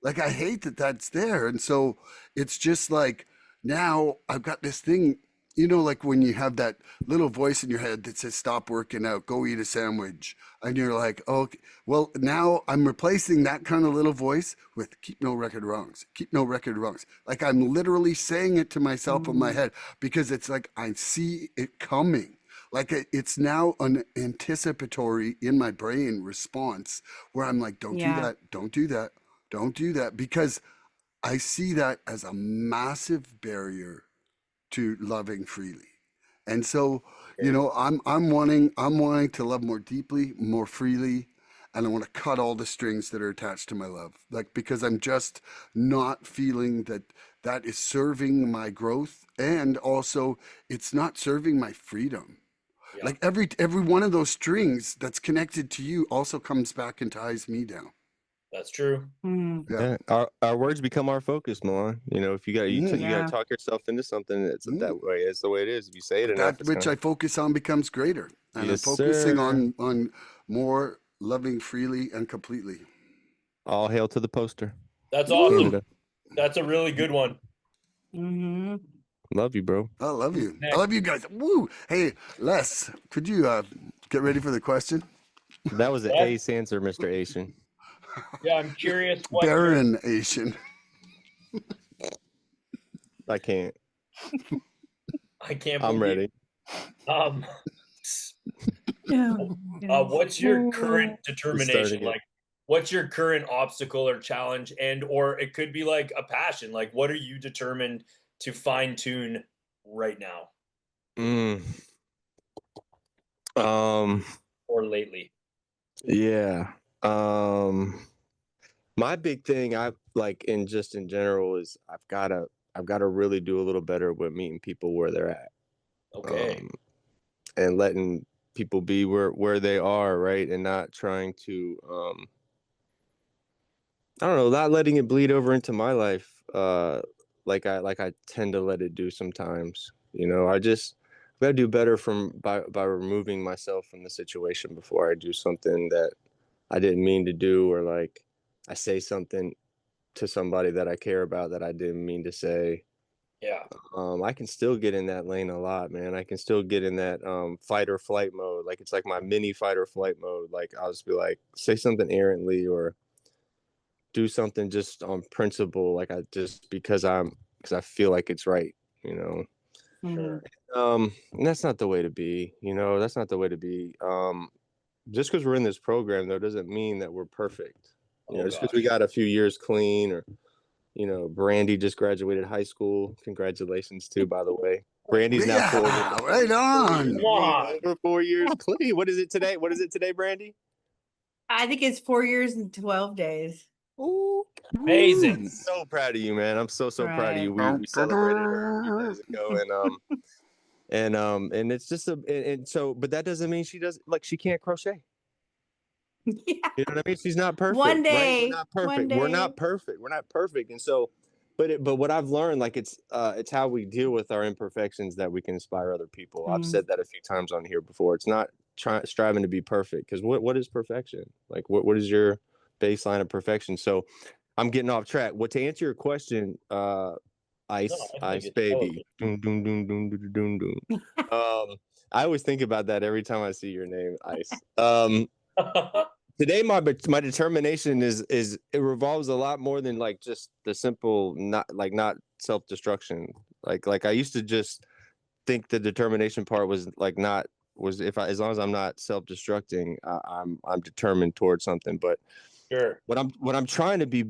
Like I hate that that's there. And so it's just like now I've got this thing, like when you have that little voice in your head that says, stop working out, go eat a sandwich. And you're like, oh, okay. Well, now I'm replacing that kind of little voice with keep no record wrongs, keep no record wrongs. Like I'm literally saying it to myself in my Mm. head because it's like I see it coming. Like it's now an anticipatory in my brain response where I'm like, don't do Yeah. that, don't do that, don't do that, because I see that as a massive barrier to loving freely. And so, I'm wanting to love more deeply, more freely, and I want to cut all the strings that are attached to my love. Like because I'm just not feeling that that is serving my growth, and also it's not serving my freedom. Yeah. Like every one of those strings that's connected to you also comes back and ties me down. That's true. Mm. Yeah. Yeah, our words become our focus, Milan. If you got you Mm. you got Yeah. to talk yourself into something. It's Mm. that way. It's the way it is. If you say it But enough, that it's which kind I of focus on becomes greater. And I'm yes, focusing sir. on more loving freely and completely. All hail to the poster, That's Woo! awesome. Canada. That's a really good one. Hmm. Love you, bro. I love you. I Next. love you guys. Woo! Hey, Les, could you get ready for the question? That was an What? ace answer, Mr. Asian. Yeah, I'm curious what your Baron Asian. I can't. I can't I'm believe ready. um Oh, what's your current Let's start determination? again. Like what's your current obstacle or challenge, and or it could be like a passion. Like what are you determined to fine tune right now Mm. Um. or lately? Yeah. My big thing, I like, in general, is I've gotta really do a little better with meeting people where they're at, Okay. and letting people be where they are, right, and not trying to, I don't know, not letting it bleed over into my life, like I tend to let it do sometimes. I gotta do better by removing myself from the situation before I do something that I didn't mean to do, or like I say something to somebody that I care about that I didn't mean to say. Yeah. I can still get in that lane a lot, man. I can still get in that fight or flight mode. Like it's like my mini fight or flight mode. Like I'll just be like, say something errantly or do something just on principle, like because I feel like it's right, you know. Sure. And that's not the way to be, That's not the way to be. Just because we're in this program though doesn't mean that we're perfect. Oh Just because gosh. we got a few years clean, or Brandi just graduated high school. Congratulations too, by the way. Brandy's now Yeah, right on. Come on. Over 4 years clean. What is it today? What is it today, Brandy? I think it's 4 years and 12 days. Ooh. Amazing. So proud of you, man. I'm so proud of you. Right. We celebrated her a few days ago, and it's just and so, but that doesn't mean she can't crochet. Yeah. You know what I mean? She's not perfect. One Right? day. We're not perfect. One We're day. not perfect. We're not perfect. And so, but what I've learned, like it's how we deal with our imperfections that we can inspire other people. I've said that a few times on here before. It's not striving to be perfect, because what is perfection? Like what is your baseline of perfection? So I'm getting off track. What to answer your question, ice baby. Doom, doom, doom, doom, doom, doom, doom. I always think about that every time I see your name, Ice. Today my determination is it revolves a lot more than like just the simple not self-destruction. Like I used to just think the determination part was like not was if I as long as I'm not self-destructing, I'm determined towards something. But Sure. what I'm trying to be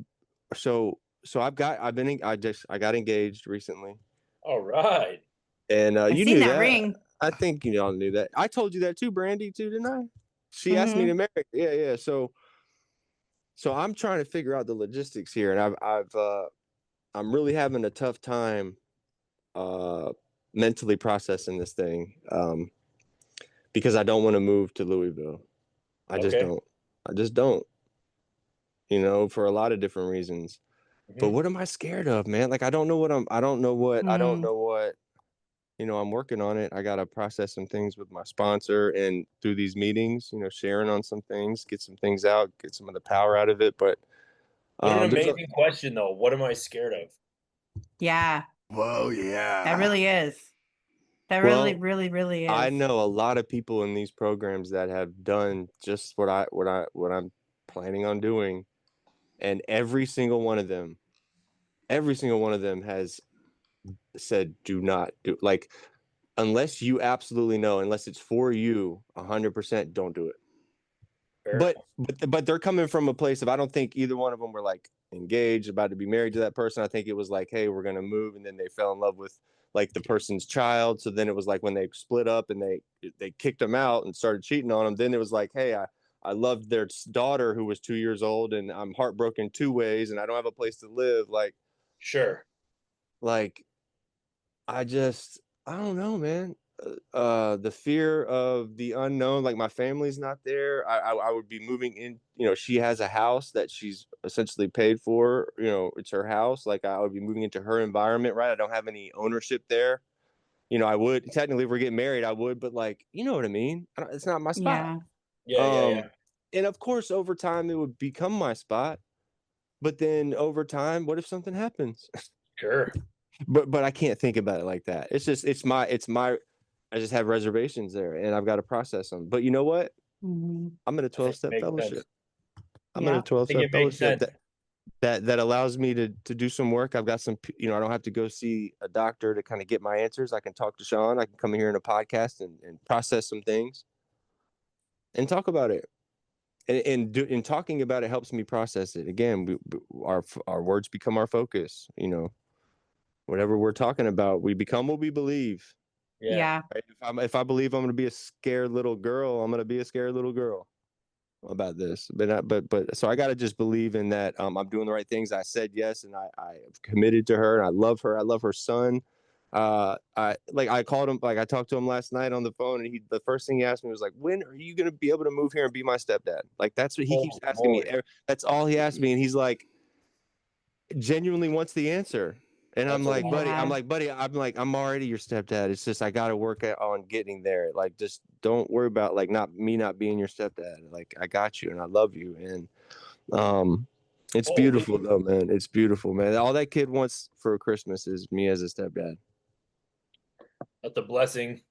so I got engaged recently. All right. And I you seen knew that that. ring. I think you all knew that. I told you that too, Brandy, too, didn't I? She asked me Mhm. to marry. Yeah. So I'm trying to figure out the logistics here, and I'm really having a tough time mentally processing this thing, because I don't want to move to Louisville. I just Okay. don't. I just don't. You know, for a lot of different reasons. But Mhm. what am I scared of, man? Like I don't know what I'm working on it. I got to process some things with my sponsor and through these meetings, sharing on some things, get some things out, get some of the power out of it. But What an there's amazing question, though. What am I scared of? Yeah, Whoa, yeah. that really is. That really, Well, really, really is. I know a lot of people in these programs that have done just what I'm planning on doing, and every single one of them has said, do not do, like, unless you absolutely know, unless it's for you 100%, don't do it. Fair. But they're coming from a place of, I don't think either one of them were like engaged, about to be married to that person. I think it was like, hey, we're gonna move, and then they fell in love with like the person's child. So then it was like when they split up and they kicked him out and started cheating on him. Then it was like, hey, I loved their daughter who was 2 years old, and I'm heartbroken two ways, and I don't have a place to live. Sure. Like I don't know, man. The fear of the unknown, like my family's not there. I would be moving in, she has a house that she's essentially paid for, it's her house. Like I would be moving into her environment, right? I don't have any ownership there. I would technically, if we're getting married, I would, but like, you know what I mean? It's not my spot. Yeah. Yeah. And of course, over time, it would become my spot. But then over time, what if something happens? Sure. But I can't think about it like that. It's my I just have reservations there, and I've got to process them. But you know what? Mhm. I'm in a I think it 12-step makes fellowship. sense. I'm in a Yeah. I think 12-step it makes fellowship sense. that allows me to do some work. I've got some, I don't have to go see a doctor to kind of get my answers. I can talk to Sean. I can come here in a podcast and process some things and talk about it. And talking about it helps me process it. Again, our words become our focus. Whatever we're talking about, we become what we believe. Yeah. Yeah. Right? If I believe I'm going to be a scared little girl, I'm going to be a scared little girl about this. But so I got to just believe in that. I'm doing the right things. I said yes, and I have committed to her, and I love her. I love her son. I called him, like I talked to him last night on the phone, and the first thing he asked me was like, when are you going to be able to move here and be my stepdad? Like that's what he keeps Holy asking me. moly. That's all he asked me, and he's like, genuinely wants the answer. And That's I'm like, amazing. buddy, I'm already your stepdad. It's just I got to work on getting there. Like, just don't worry about like not being your stepdad. Like, I got you and I love you. And it's Holy. beautiful though, man. It's beautiful, man. All that kid wants for Christmas is me as a stepdad. That's a blessing.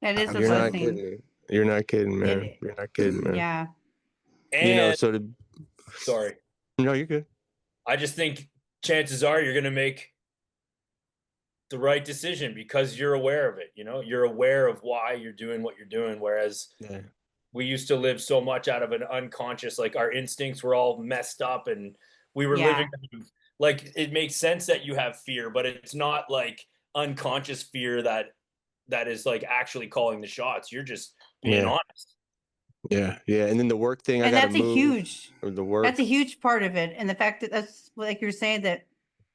That is a You're not blessing. kidding me. You're not kidding, man. It, You're not kidding, man. yeah. And So sorry. no, you're good. I just think chances are you're going to make the right decision because you're aware of it. You're aware of why you're doing what you're doing. Whereas Yeah. we used to live so much out of an unconscious, like our instincts were all messed up and we were Yeah. living like it makes sense that you have fear, but it's not like unconscious fear that is like actually calling the shots. You're just being honest. Yeah. And then the work thing, I And got to that's a move. huge, Or the work. that's a huge part of it. And the fact that that's like you're saying that,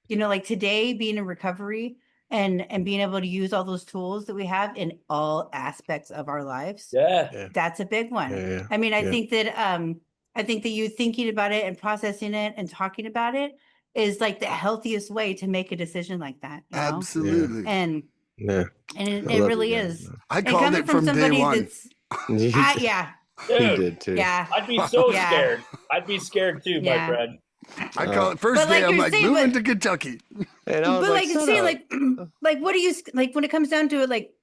you know, like today being in recovery and being able to use all those tools that we have in all aspects of our lives. Yeah. That's a big one. Yeah. I mean, I think that you thinking about it and processing it and talking about it is like the healthiest way to make a decision like that, you know? Absolutely. And Yeah. it I love really you guys, is. man. I And called coming it from from day somebody one. that's You yeah, Dude, did too. yeah. I'd be so Yeah. scared. I'd be scared too, my Yeah. friend. I call it first But like day. I'm you're like saying, moving but- to Kentucky. And I was But like, like shut saying up. like what do you like when it comes down to it, like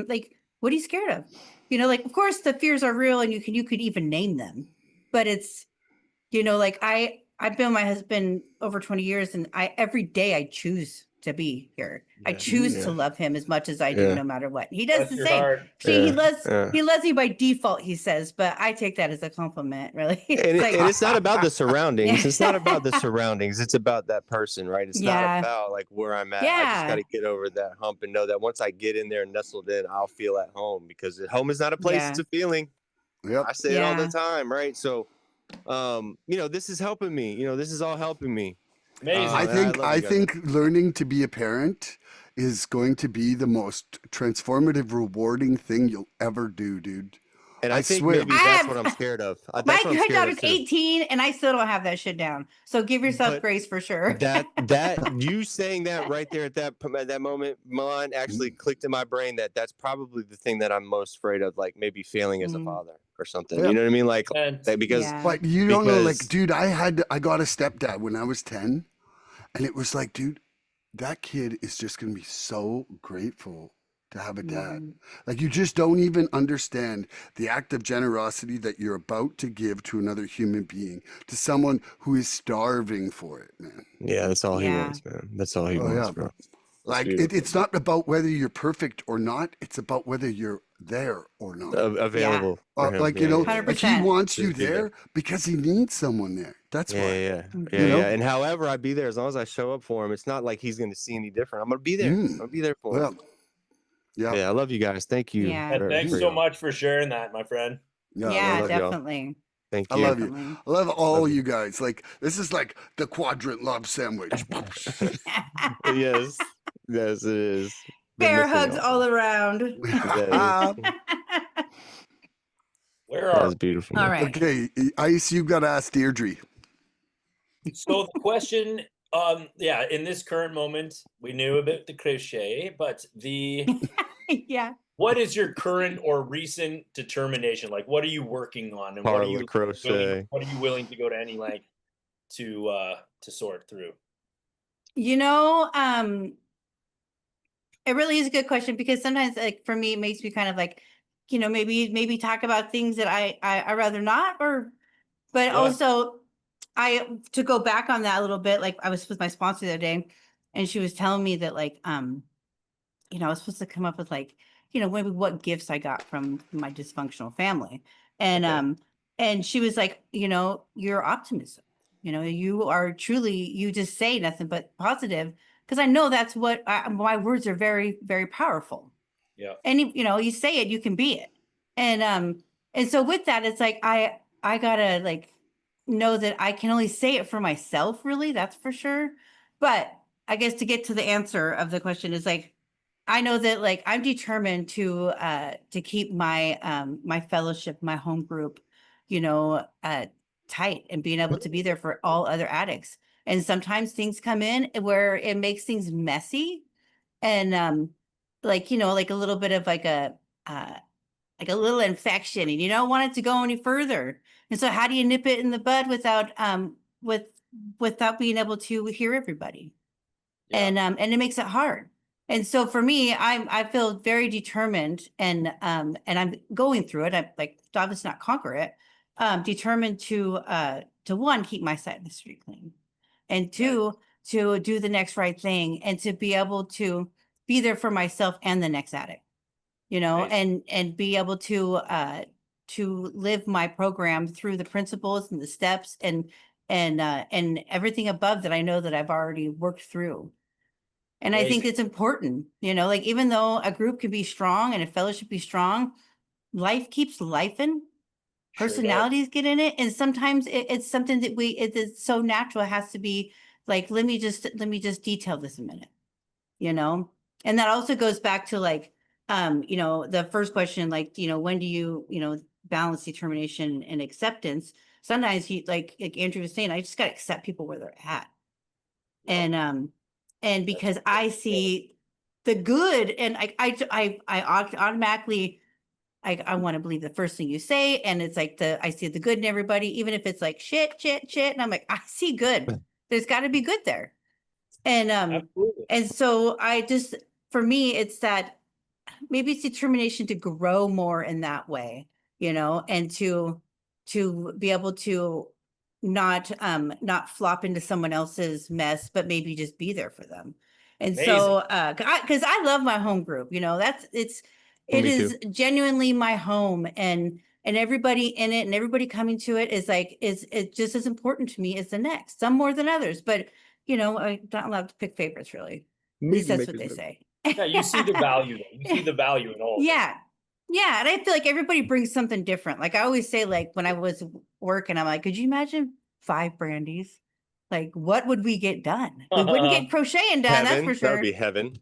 like what are you scared of? You know, like of course the fears are real and you could even name them. But it's, you know, like I've been with my husband over 20 years and every day I choose to be here. I choose to love him as much as I do, no matter what. He does Bless the your same. heart. See, he loves me by default, he says, but I take that as a compliment, really. And, like, and it's not about the surroundings. Yeah. It's not about the surroundings. It's about that person, right? It's not about like where I'm at. I just got to get over that hump and know that once I get in there and nestled in, I'll feel at home, because home is not a place, it's a feeling. Yep. I say it all the time, right? So, you know, this is helping me. You know, this is all helping me. Amazing. I think learning to be a parent is going to be the most transformative, rewarding thing you'll ever do, dude. And I think swear. maybe that's what I'm scared of. My daughter's 18 and I still don't have that shit down. So give yourself grace for sure. that you saying that right there at that moment, Milan, actually clicked in my brain that's probably the thing that I'm most afraid of, like maybe failing as a father or something. Yeah. You know what I mean? Like because But you don't know, like, dude, I got a stepdad when I was 10, and it was like, dude, that kid is just gonna be so grateful to have a dad. Like, you just don't even understand the act of generosity that you're about to give to another human being, to someone who is starving for it, man. Yeah, that's all he wants, man. That's all he wants, bro. Like, it's not about whether you're perfect or not. It's about whether you're there or not. Available. Like, you know, like he wants you there because he needs someone there. That's why. Yeah. And however I be there, as long as I show up for him, it's not like he's going to see any different. I'm going to be there. I'm going to be there for him. Yeah, I love you guys. Thank you. Yeah. Thanks so much for sharing that, my friend. Yeah, definitely. Thank you. I love you. I love all you guys. Like, this is like the quadrant love sandwich. Yes, it is. Bear hugs all around. Where are That's beautiful. All right. Okay, Ice, you got to ask Deirdre. So the question, in this current moment, we knew about the crochet, but what is your current or recent determination? Like, what are you working on, and what are you willing to go to any length to sort through? You know, it really is a good question, because sometimes, like, for me, it makes me kind of like, you know, maybe talk about things that I rather not, but also to go back on that a little bit. Like, I was with my sponsor the other day, and she was telling me that, like, you know, I was supposed to come up with, like, you know, maybe what gifts I got from my dysfunctional family. And she was like, you know, your optimism, you know, you just say nothing but positive, because I know that's what my words are very, very powerful. Yeah. And you know, you say it, you can be it. And so with that, it's like, I gotta, like, know that I can only say it for myself, really, that's for sure. But I guess to get to the answer of the question is, like, I know that, like, I'm determined to keep my my fellowship, my home group, you know, tight, and being able to be there for all other addicts. And sometimes things come in where it makes things messy, and like, you know, like a little bit of like a little infection, and you don't want it to go any further. And so how do you nip it in the bud without being able to hear everybody? And it makes it hard. And so for me, I feel very determined, and I'm going through it. I'm like, obviously not conquer it. Determined to one, keep my side of the street clean, and two, to do the next right thing, and to be able to be there for myself and the next addict, you know, and be able to live my program through the principles and the steps and everything above that I know that I've already worked through. And I think Amazing. it's important, like even though a group can be strong and a fellowship be strong, life keeps lifing. Sure does. Personalities get in it, and sometimes it's something that it's so natural. It has to be like, let me just detail this a minute, and that also goes back to like, the first question, like, when do you balance determination and acceptance? Sometimes you like Andrew was saying, I just got to accept people where they're at, Yep. and because I see the good, and I automatically. I want to believe the first thing you say, and it's like I see the good in everybody, even if it's like shit, and I'm like, I see good. There's got to be good there, and Absolutely. and so for me, it's that maybe it's determination to grow more in that way, and to be able to not flop into someone else's mess, but maybe just be there for them. And Amazing. so because I love my home group, it Me is too. genuinely my home, and everybody in it and everybody coming to it is just as important to me as the next, some more than others, but I'm not allowed to pick favorites really. At least that's what they say. Yeah, you see the value. You see the value in all of it. Yeah, and I feel like everybody brings something different. Like I always say, like when I was working, I'm like, could you imagine 5 Brandys? Like, what would we get done? We wouldn't get crocheting done, that's for Heaven. That would sure. be heaven.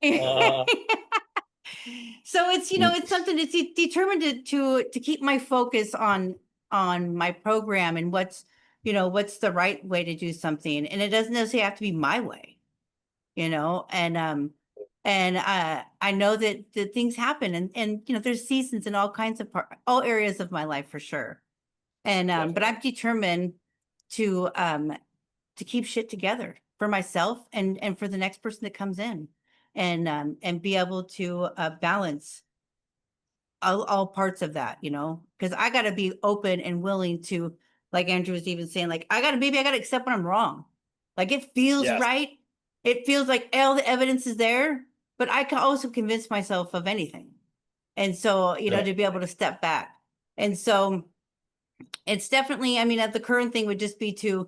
So it's it's something that's determined to keep my focus on my program and what's the right way to do something, and it doesn't necessarily have to be my way, and I know that things happen, and there's seasons in all kinds of all areas of my life for sure, and but I'm determined to keep shit together for myself and for the next person that comes in, and be able to balance all parts of that, because I got to be open and willing to, like Andrew was even saying, like I got to accept when I'm wrong. Like it feels Yes. right. It feels like all the evidence is there, but I can also convince myself of anything. And so, to be able to step back. And so it's definitely, I mean, the current thing would just be to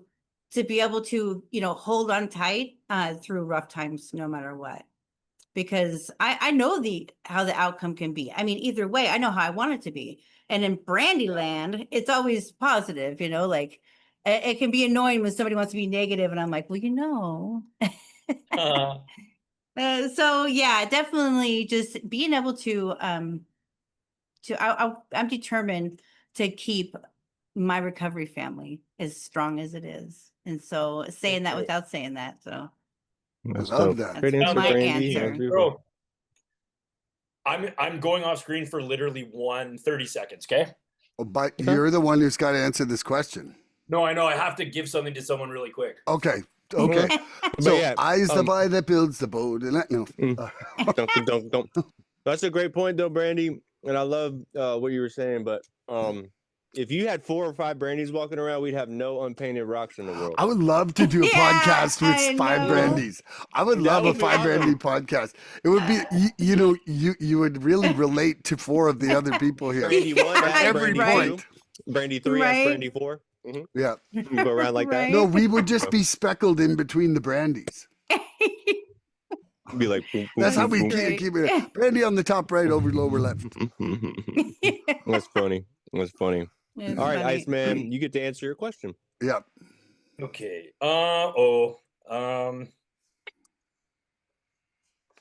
be able to, hold on tight through rough times, no matter what, because I know how the outcome can be. I mean, either way, I know how I want it to be. And in Brandyland, it's always positive, like it can be annoying when somebody wants to be negative, and I'm like, well, so yeah, definitely just being able to I'm determined to keep my recovery family as strong as it is. And so saying that without saying that, so That's Love dope. that. Great answer, my Brandy. answer. That's beautiful. I'm going off screen for literally 30 seconds, okay? But you're the one who's got to answer this question. No, I know. I have to give something to someone really quick. Okay. But So yeah, I is the boy that builds the boat, and don't. That's a great point, though, Brandy. And I love what you were saying. But if you had 4 or 5 Brandys walking around, we'd have no unpainted rocks in the world. I would love to do a podcast with 5 Brandys. I would love a 5 Brandy podcast. It would be, you would really relate to 4 of the other people here. Brandy 1, At every point. 2, Brandy 3, Right. Brandy 4. Yeah. You go around like that. No, we would just be speckled in between the Brandys. Be like, boom, boom, That's how we boom, keep it. Brandy on the top right, over lower left. That's funny. That's funny. It's All right, funny. Iceman, you get to answer your question. Yeah. Okay.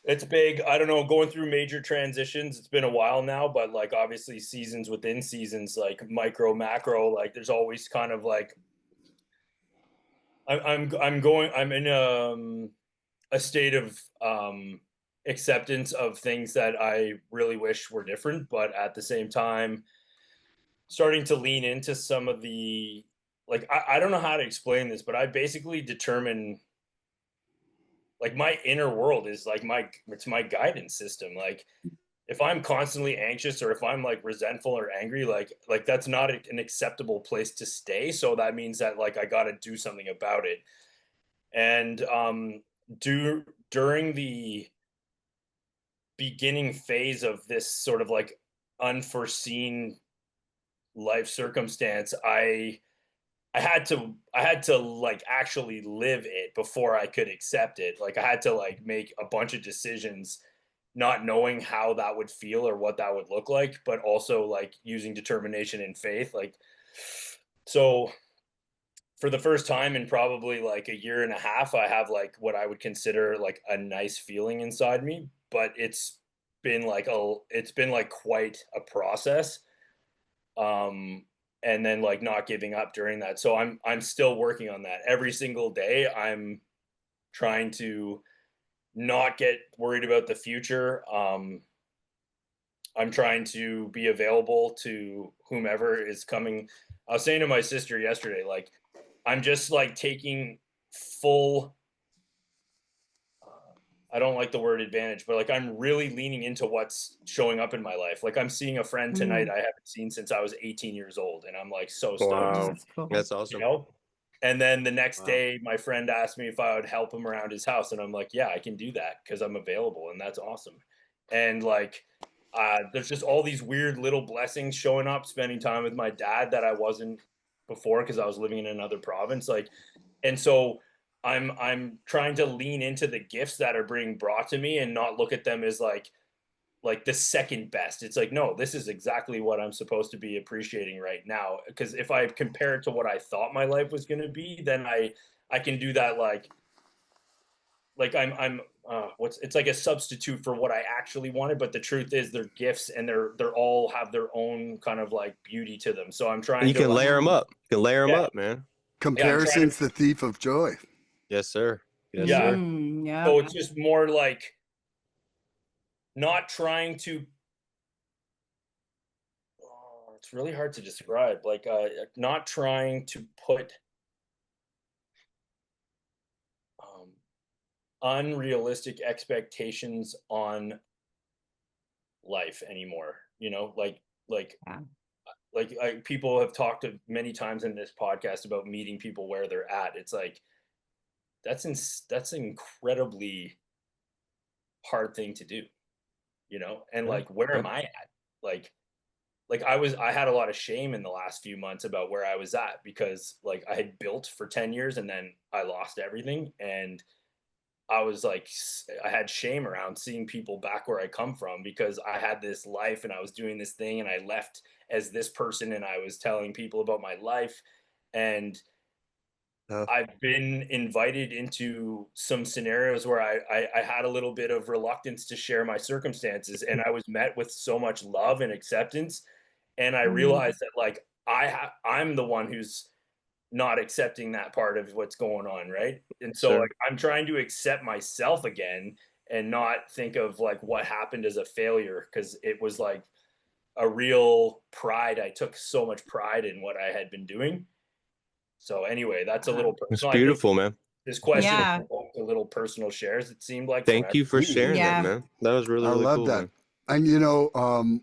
It's big. I don't know, going through major transitions. It's been a while now, but like obviously seasons within seasons, like micro, macro, like there's always kind of like I'm in a state of acceptance of things that I really wish were different, but at the same time starting to lean into some of the, like I don't know how to explain this, but I basically determine, like my inner world is like it's my guidance system. Like if I'm constantly anxious or if I'm like resentful or angry, like that's not an acceptable place to stay. So that means that like I got to do something about it. And during the beginning phase of this sort of like unforeseen life circumstance, I I had to like actually live it before I could accept it. Like I had to like make a bunch of decisions not knowing how that would feel or what that would look like, but also like using determination and faith. Like, so for the first time in probably like a year and a half, I have like what I would consider like a nice feeling inside me, but it's been like quite a process. Um, and then like not giving up during that. So I'm still working on that every single day. I'm trying to not get worried about the future. I'm trying to be available to whomever is coming. I was saying to my sister yesterday, like, I'm just like taking full, I don't like the word advantage, but like I'm really leaning into what's showing up in my life. Like I'm seeing a friend tonight Mm, I haven't seen since I was 18 years old, and I'm like so stoked, Wow. that's cool. That's you awesome. know? And then the next Wow. day, my friend asked me if I would help him around his house, and I'm like, yeah, I can do that because I'm available, and that's awesome. And like, there's just all these weird little blessings showing up. Spending time with my dad that I wasn't before because I was living in another province. Like, and so I'm trying to lean into the gifts that are being brought to me and not look at them as like the second best. It's like, no, this is exactly what I'm supposed to be appreciating right now. Because if I compare it to what I thought my life was going to be, then I can do that like I'm what's it's like a substitute for what I actually wanted. But the truth is, they're gifts, and they're all have their own kind of like beauty to them. So I'm And trying you to can like, layer them up. You can layer them yeah, up, man. yeah, I'm trying to, Comparison's the thief of joy. Yes, sir. Yes, yeah. sir. Yeah. So it's just more like not trying to, it's really hard to describe, like not trying to put um, unrealistic expectations on life anymore. Like Yeah. people have talked many times in this podcast about meeting people where they're at. It's like that's an incredibly hard thing to do, and Yeah. like where Yeah. am I at? Like I had a lot of shame in the last few months about where I was at, because like I had built for 10 years and then I lost everything, and I was like I had shame around seeing people back where I come from, because I had this life and I was doing this thing and I left as this person and I was telling people about my life. And Tough. I've been invited into some scenarios where I had a little bit of reluctance to share my circumstances, and I was met with so much love and acceptance. And I Mm, realized that like I'm the one who's not accepting that part of what's going on, right? And so Sir. like I'm trying to accept myself again and not think of like what happened as a failure, because it was like a real pride. I took so much pride in what I had been doing. So anyway, that's a uh, little It's personal. I think beautiful, man. this question yeah. provoked a little personal shares, it seemed like, from Thank you for Mm, sharing that, Yeah. man. That was really, I really love cool, that. man. And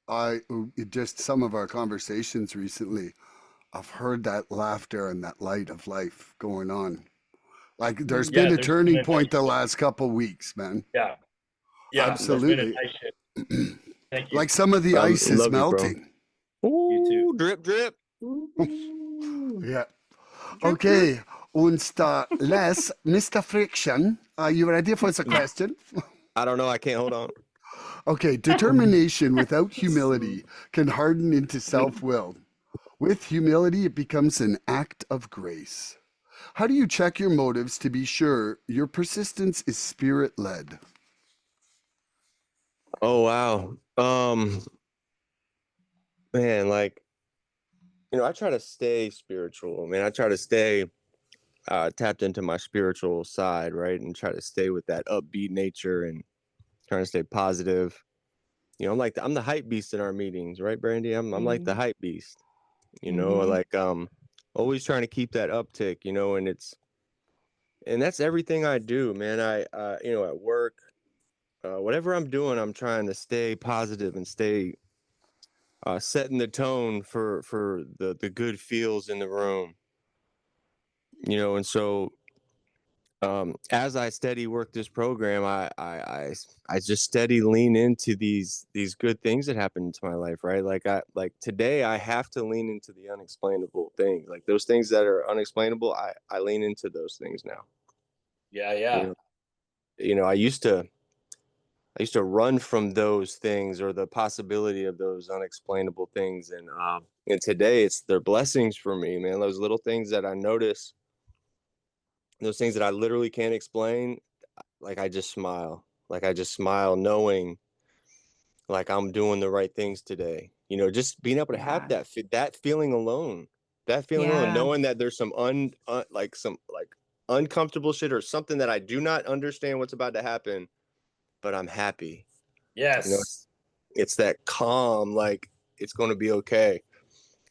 I just some of our conversations recently, I've heard that laughter and that light of life going on. Like there's Mm, been yeah, a there's been turning a nice point the shift. last couple weeks, man. Yeah, yeah, there's been a Absolutely. nice shift. Thank you. Like some of the I ice is love you, bro. melting. You too. Ooh, drip, drip. ooh, Yeah. drip, drip. Okay. Und Les, Mr. Friction, are you ready for the question? I don't know. I can't hold on. Okay. Determination without humility can harden into self will. With humility, it becomes an act of grace. How do you check your motives to be sure your persistence is spirit led? Oh, wow. Man, like, I try to stay spiritual. Man, I try to stay tapped into my spiritual side, right? And try to stay with that upbeat nature and trying to stay positive. I'm the hype beast in our meetings, right, Brandy? I'm like the Mm, hype beast, mm-hmm. like always trying to keep that uptick, and that's everything I do, man. At work, whatever I'm doing, I'm trying to stay positive and stay setting the tone for the good feels in the room, and so as I steady work this program, I just steady lean into these good things that happen into my life, right? Like today I have to lean into the unexplainable things. Like those things that are unexplainable, I lean into those things now. Yeah, yeah. I used to run from those things or the possibility of those unexplainable things, and today they're blessings for me, man. Those little things that I notice, those things that I literally can't explain, like I just smile. Like I just smile knowing like I'm doing the right things today. Just being able to have that feeling alone. That feeling alone, Yeah. knowing that there's some some uncomfortable shit or something that I do not understand what's about to happen, but I'm happy. Yes. It's that calm, like it's going to be okay.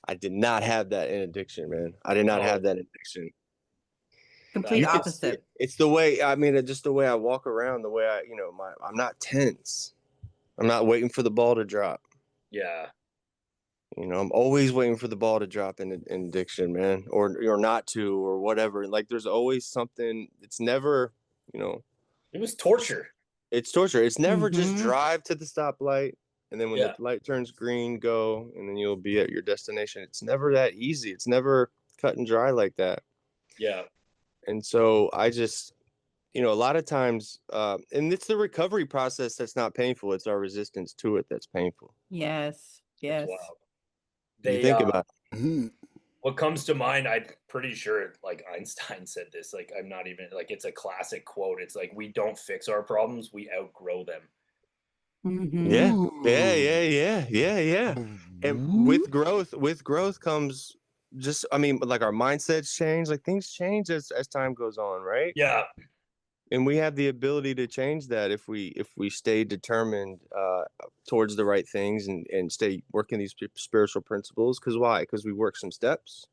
I did not have that in addiction, man. I did not have that in addiction. Complete You can see opposite. it's the way, I mean, just the way I walk around, the way I'm not tense. I'm not waiting for the ball to drop. Yeah. I'm always waiting for the ball to drop in addiction, man, or not to, or whatever. Like there's always something. It's never, It was torture. it's torture. It's never just Mhm. drive to the stoplight and then when Yeah. the light turns green, go, and then you'll be at your destination. It's never that easy. It's never cut and dry like that. Yeah. And so I just, a lot of times, and it's the recovery process that's not painful. It's our resistance to it that's painful. Yes. It's Yes. wild. You think about it. Mhm. What comes to mind, I'm pretty sure like Einstein said this, like I'm not even like it's a classic quote. It's like we don't fix our problems, we outgrow them. Mhm. Yeah, Ooh. yeah. And with growth comes just, I mean, like our mindsets change, like things change as time goes on, right? Yeah. And we have the ability to change that if we stay determined towards the right things and stay working these spiritual principles. Because why? Because we work some steps.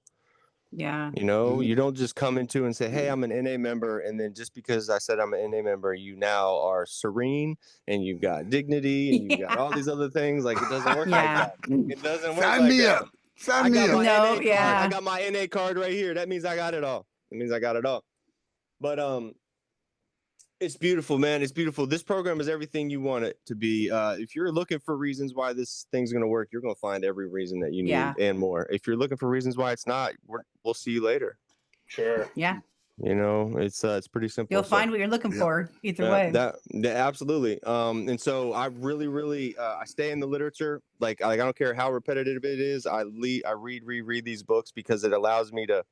Yeah. You don't just come into and say, hey, I'm an NA member, and then just because I said I'm an NA member, you now are serene and you've got dignity and you've got all these other things. Like it doesn't work like Yeah. that. It doesn't work Sign like me that. up. Sign I me got up. my No, NA card. yeah. I got my NA card right here. That means I got it all. It means I got it all. But it's beautiful, man. It's beautiful. This program is everything you want it to be. If you're looking for reasons why this thing's going to work, you're going to find every reason that you need Yeah. and more. If you're looking for reasons why it's not, we'll see you later. Sure. Yeah. It's pretty simple. You'll find what you're looking Yep. for either way. Absolutely. And so I really I stay in the literature. Like I don't care how repetitive it is. I reread these books because it allows me to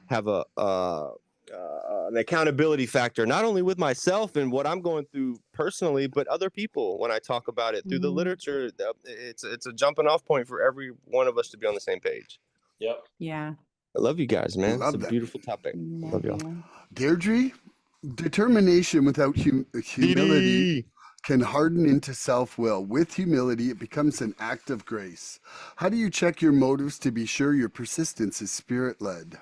have an accountability factor, not only with myself and what I'm going through personally, but other people. When I talk about it through the Mhm. literature, it's a jumping off point for every one of us to be on the same page. Yep. Yeah. I love you guys, man. It's a Love that. beautiful topic. Love y'all. Yeah. Deirdre, determination without humility can harden into self-will. With humility, it becomes an act of grace. How do you check your motives to be sure your persistence is spirit-led?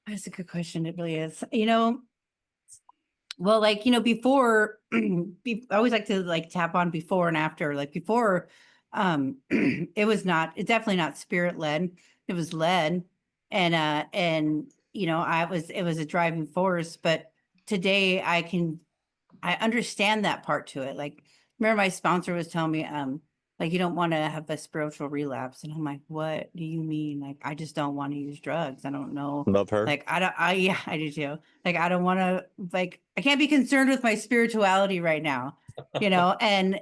That's a good question. It really is. Well, like, before, I always like to like tap on before and after. Like before, it's definitely not spirit led. It was led. And it was a driving force. But today I understand that part to it. Like, remember my sponsor was telling me, like, you don't want to have a spiritual relapse. And I'm like, what do you mean? Like, I just don't want to use drugs. I don't know. Love her. Like, yeah, I do too. Like, I don't want to, like, I can't be concerned with my spirituality right now, and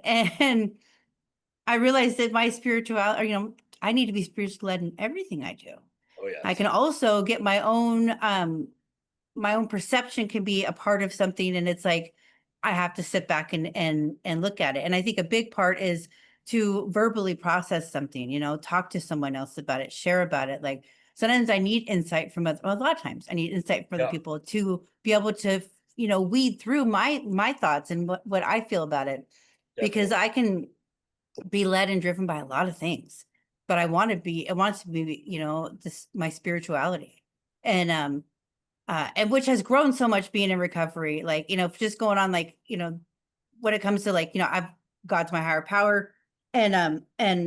I realized that my spirituality, I need to be spiritually led in everything I do. Oh yes. I can also get my own perception can be a part of something, and it's like I have to sit back and look at it. And I think a big part is to verbally process something, talk to someone else about it, share about it. Like sometimes I need insight from a lot of times I need insight from other people to be able to weed through my thoughts and what I feel about it. Because Definitely. I can be led and driven by a lot of things, but I want to be my spirituality. And which has grown so much being in recovery, like, just going on, like, when it comes to like, I've God's my higher power. And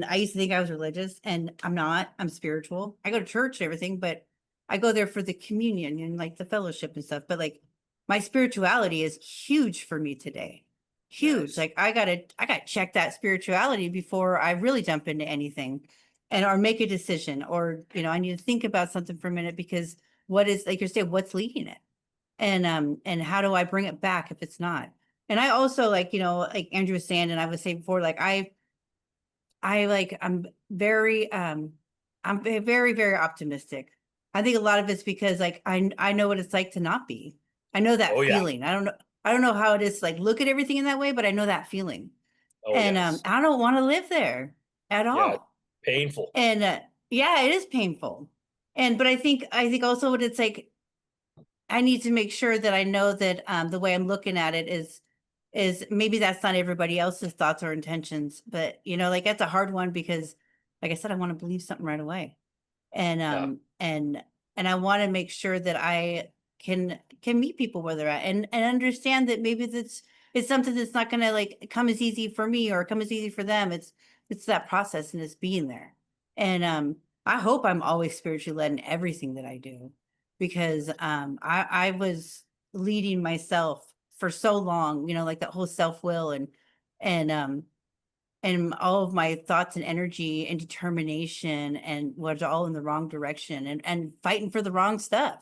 I used to think I was religious, and I'm not. I'm spiritual. I go to church and everything, but I go there for the communion and like the fellowship and stuff, but like my spirituality is huge for me today. Huge. Nice. Like I gotta check that spirituality before I really jump into anything and or make a decision, or I need to think about something for a minute, because what is, like you're saying, what's leading it? And how do I bring it back if it's not? And I also, like, like Andrew was saying, and I was saying before, like I'm very very, very optimistic. I think a lot of it's because like I know what it's like to not be. I know that Oh, yeah. feeling. I don't know how it is to like look at everything in that way, but I know that feeling. Oh, And yes. I don't want to live there at Yeah. all. Painful. And yeah, it is painful. And but I think also what it's like, I need to make sure that I know that the way I'm looking at it is maybe that's not everybody else's thoughts or intentions, but like that's a hard one, because like I said, I want to believe something right away. And Yeah. and I want to make sure that I can meet people where they're at, and understand that maybe it's something that's not going to like come as easy for me or come as easy for them. It's that process, and it's being there. And I hope I'm always spiritually led in everything that I do, because I was leading myself for so long, like that whole self-will and and all of my thoughts and energy and determination and was all in the wrong direction, and fighting for the wrong stuff.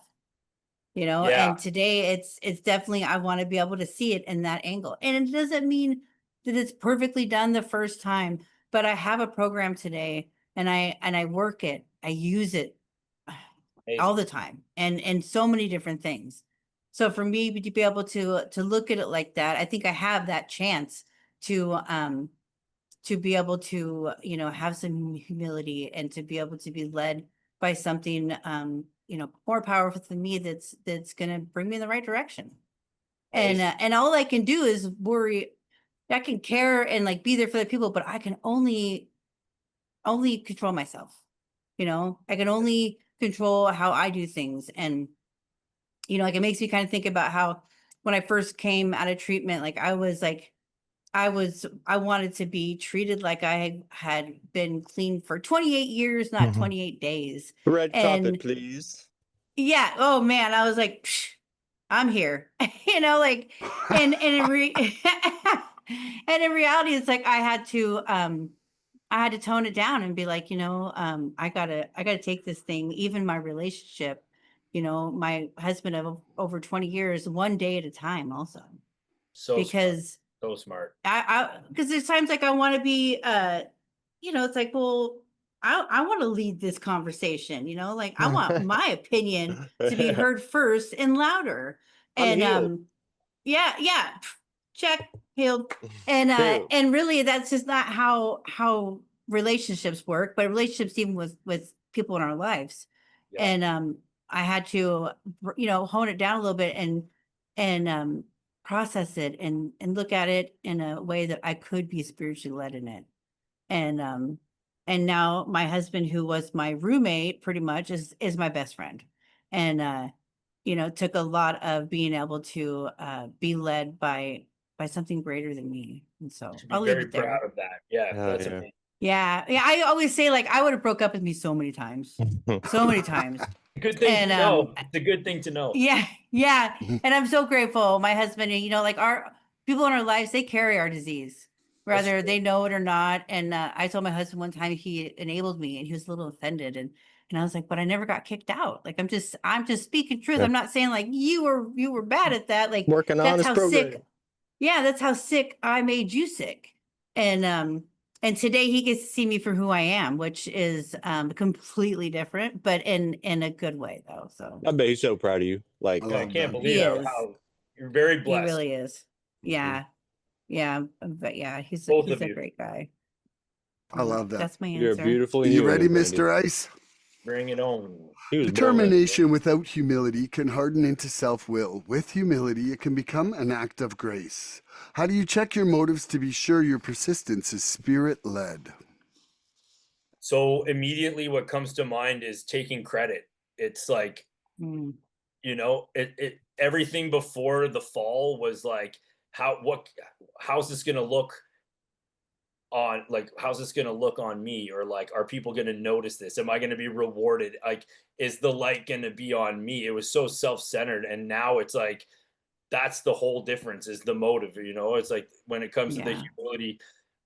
Yeah. And today it's definitely, I want to be able to see it in that angle. And it doesn't mean that it's perfectly done the first time, but I have a program today, and I work it, I use it all Amazing. the time, and so many different things. So for me to be able to look at it like that, I think I have that chance to be able to have some humility, and to be able to be led by something more powerful than me, that's going to bring me in the right direction. Amazing. And all I can do is worry. I can care and like be there for the people, but I can only control myself. I can only control how I do things. And like it makes me kind of think about how when I first came out of treatment, like I was like, I wanted to be treated like I had been clean for 28 years, not 28 days. Red carpet, And please. yeah, oh man, I was like, "Psh, I'm here." Like, and and in reality, it's like I had to tone it down and be like, I gotta take this thing, even my relationship, my husband of over 20 years, one day at a time also. So smart. Because So smart. because there's times like I want to be it's like, well, I want to lead this conversation, like I want my opinion to be heard first and louder. I'm And healed. yeah, check, healed. And Healed. and really that's just not how relationships work, but relationships even with people in our lives. Yeah. And I had to hone it down a little bit, and process it, and look at it in a way that I could be spiritually led in it. And now my husband, who was my roommate pretty much, is my best friend. And took a lot of being able to be led by something greater than me. And so Should be I'll leave very it there. proud of that. Yeah. Hell That's yeah. amazing. Yeah, I always say, like, I would have broke up with me so many times, so many times. Good thing And to know. It's a good thing to know. yeah, and I'm so grateful. My husband, like our people in our lives, they carry our disease, That's whether true. they know it or not. And I told my husband one time, he enabled me, and he was a little offended, and I was like, but I never got kicked out. Like I'm just speaking truth. Yeah. I'm not saying like you were bad at that. Like Working on that's this how program. sick. Yeah, that's how sick I made you sick. And today he gets to see me for who I am, which is completely different, but in a good way though. So I bet he's so proud of you. Like, I Yeah, I love can't that. believe he is. how you're very He blessed. really is. Yeah. Yeah. But yeah, Both he's of a you. great guy. I love that. That's my you're a answer. beautiful Are you human, ready, Brandy. Mr. Ice? Bring it on. He was born ready, Determination without humility can harden into self-will. With humility, it can become an act of grace. How do you check your motives to be sure your persistence is spirit-led? So immediately what comes to mind is taking credit. It's like, Mm, it everything before the fall was like, how's this going to look on, like, how's this going to look on me? Or like, are people going to notice this? Am I going to be rewarded? Like, is the light going to be on me? It was so self-centered. And now it's like, that's the whole difference, is the motive, you know? It's like, when it comes to the Yeah. humility,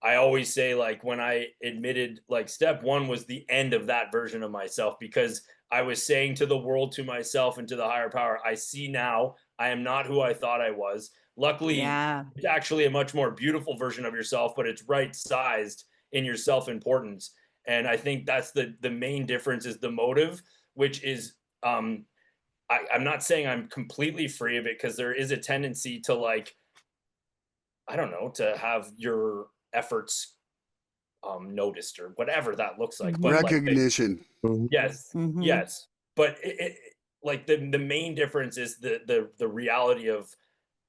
I always say, like, when I admitted, like, step one was the end of that version of myself, because I was saying to the world, to myself, and to the higher power, I see now I am not who I thought I was. Luckily, Yeah. it's actually a much more beautiful version of yourself, but it's right sized in your self-importance. And I think that's the main difference, is the motive, which is I'm not saying I'm completely free of it, because there is a tendency to, like, I don't know, to have your efforts noticed, or whatever that looks like. But like, Recognition. yes, Mhm. yes. But like, the main difference is the reality of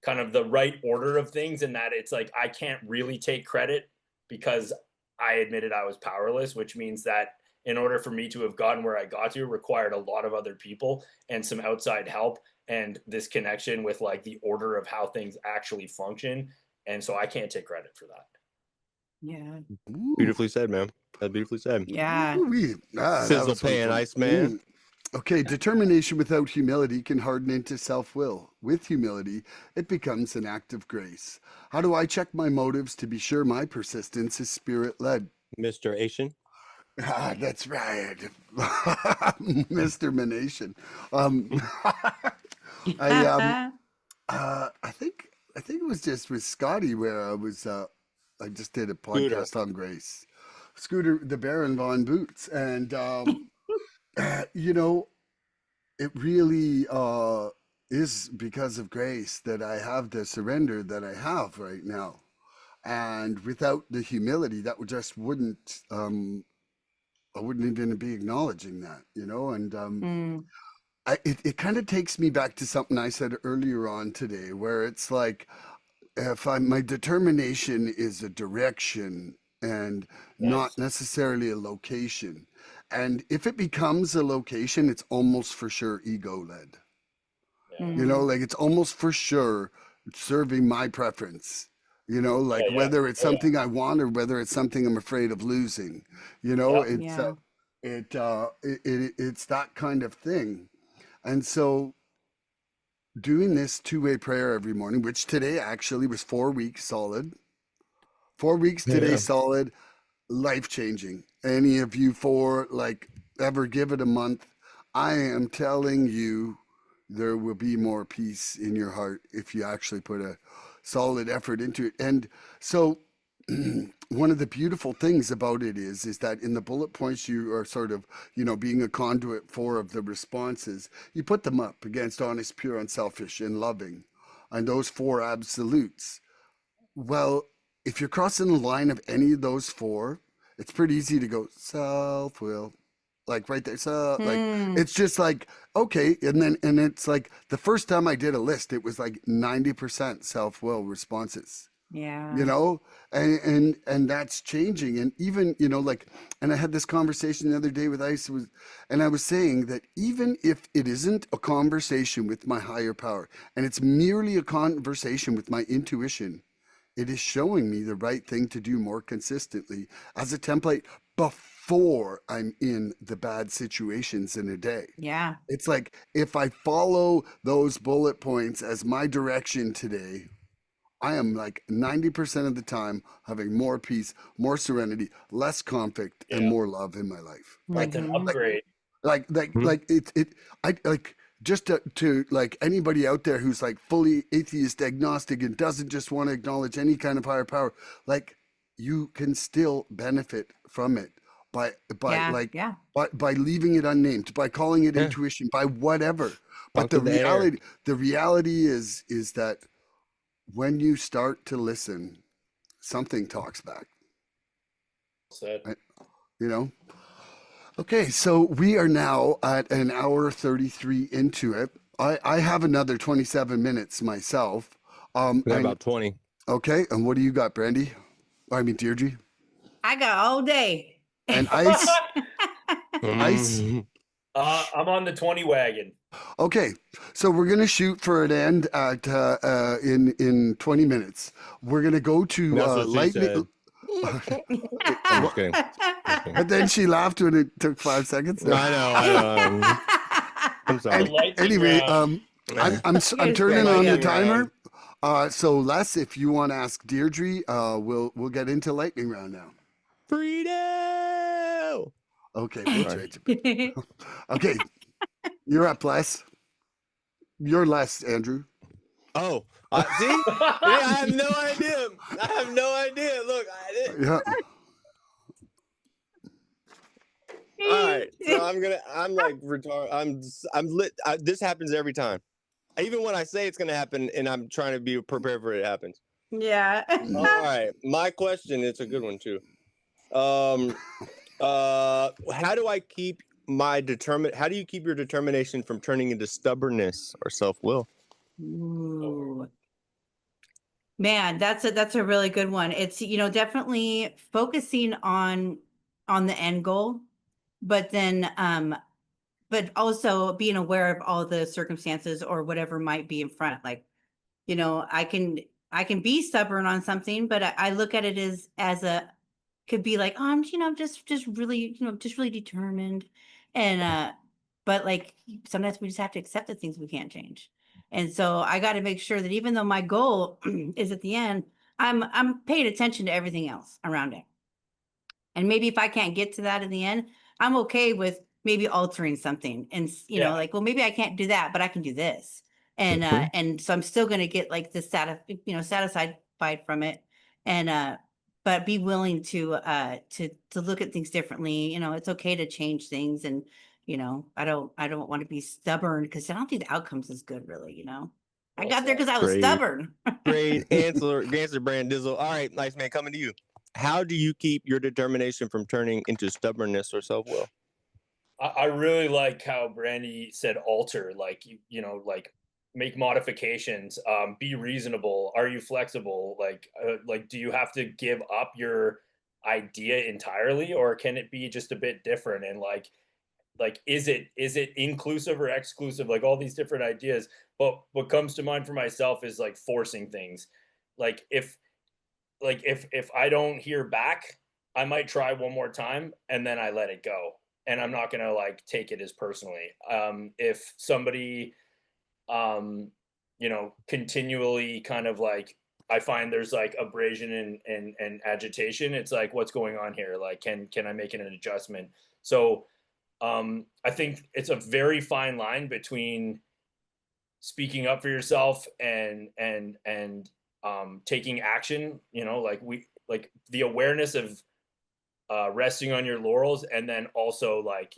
kind of the right order of things, and that it's like, I can't really take credit, because I admitted I was powerless, which means that in order for me to have gotten where I got to, required a lot of other people and some outside help, and this connection with, like, the order of how things actually function. And so I can't take credit for that. Yeah. Ooh. Beautifully said, man. That's beautifully said. Yeah. Ooh-wee. That Sizzle was pan wonderful. ice, man. Okay, determination without humility can harden into self-will. With humility, it becomes an act of grace. How do I check my motives to be sure my persistence is spirit-led? Mr. Asian. Ah, that's right. Mr. Manation. I I think it was just with Scotty where I just did a Scooter. podcast on Grace. Scooter the Baron Von Boots. And you know, it really is because of grace that I have the surrender that I have right now. And without the humility, that would just wouldn't I wouldn't even be acknowledging that, you know. And Mm. it kind of takes me back to something I said earlier on today, where it's like, if my determination is a direction and not Yes. necessarily a location, and if it becomes a location, it's almost for sure ego led. Yeah. You know, Mm. like it's almost for sure serving my preference. You know, like Yeah. Yeah. whether it's Oh, yeah. something I want or whether it's something I'm afraid of losing. You know, Yep. Yeah. it's that kind of thing. And so doing this two-way prayer every morning, which today actually was 4 weeks solid. 4 weeks today Yeah. solid, life changing. Any of you four like ever give it a month, I am telling you there will be more peace in your heart if you actually put a solid effort into it. And so one of the beautiful things about it is that in the bullet points you are sort of, you know, being a conduit for of the responses, you put them up against honest, pure, unselfish, and loving, and those four absolutes. Well, if you're crossing the line of any of those four, it's pretty easy to go self will, like right there. So like Mm. it's just like okay, and it's like the first time I did a list, it was like 90% self will responses. Yeah. You know, and that's changing, and even you know like, and I had this conversation the other day with Ice was, and I was saying that even if it isn't a conversation with my higher power, and it's merely a conversation with my intuition, it is showing me the right thing to do more consistently as a template before I'm in the bad situations in a day. Yeah. It's like if I follow those bullet points as my direction today, I am like 90% of the time having more peace, more serenity, less conflict, and Yeah. more love in my life. That's an Mhm. upgrade. Mhm. I like just to like anybody out there who's like fully atheist, agnostic, and doesn't just want to acknowledge any kind of higher power, like you can still benefit from it by Yeah. like Yeah. by leaving it unnamed, by calling it Yeah. intuition, by whatever. But Funk of the air. the reality is that when you start to listen, something talks back, Said. right? You know? Okay, so we are now at an hour 33 into it. I have another 27 minutes myself. We got And about 20. okay, and what do you got, Brandy? I mean, Deirdre I got all day. and Ice. Ice. Mhm. I'm on the 20 wagon. Okay, so we're gonna shoot for an end at in 20 minutes. We're gonna go to That's what she lightning. said. I'm just kidding. But then she laughed when it took 5 seconds. I know. I'm sorry. Anyway, I'm turning on the Lightning timer. So Les, if you want to ask Deirdre, we'll get into lightning round now. Freedom. Okay, okay. You're up, Les. You're Les, Andrew. Oh, see? I have no idea. Look, Yeah. all right. So I'm like retarded. I'm lit. This happens every time. Even when I say it's gonna happen, and I'm trying to be prepared for it happens. Yeah. All right. My question, it's a good one too. How do I keep how do you keep your determination from turning into stubbornness or self-will? Ooh. Man, that's a really good one. It's, definitely focusing on the end goal, but then but also being aware of all the circumstances or whatever might be in front. Like, I can be stubborn on something, but I look at it as could be like, oh, I'm just really, just really determined. And but like sometimes we just have to accept the things we can't change. And so I got to make sure that even though my goal is at the end, I'm paying attention to everything else around it. And maybe if I can't get to that in the end, I'm okay with maybe altering something and, like, well, maybe I can't do that, but I can do this. And so I'm still going to get like the satisfied from it. And, but be willing to look at things differently. It's okay to change things. And, I don't want to be stubborn because I don't think the outcomes is good really, I got there because I was stubborn. Great answer, Brand Dizzle. All right, nice man, coming to you. How do you keep your determination from turning into stubbornness or self-will? I really like how Brandi said alter, like, like make modifications, be reasonable. Are you flexible? Like, do you have to give up your idea entirely, or can it be just a bit different? And like, is it inclusive or exclusive? Like all these different ideas. But what comes to mind for myself is like forcing things. Like if I don't hear back, I might try one more time and then I let it go. And I'm not gonna like take it as personally. If somebody continually kind of like I find there's like abrasion and agitation, it's like, what's going on here? Like, can I make an adjustment? So I think it's a very fine line between speaking up for yourself and taking action, like the awareness of resting on your laurels, and then also like,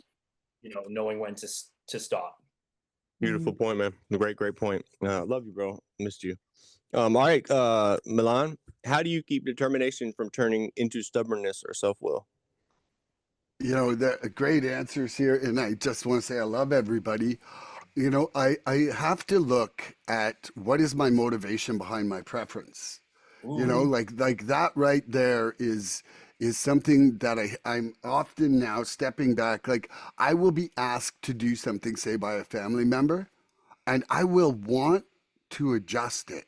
knowing when to stop. Beautiful point, man. Great point. Love you, bro. Missed you. All right, Milan, how do you keep determination from turning into stubbornness or self-will? Great answers here. And I just want to say I love everybody. I have to look at what is my motivation behind my preference. Ooh. Like that right there is something that I'm often now stepping back. Like I will be asked to do something, say by a family member, and I will want to adjust it.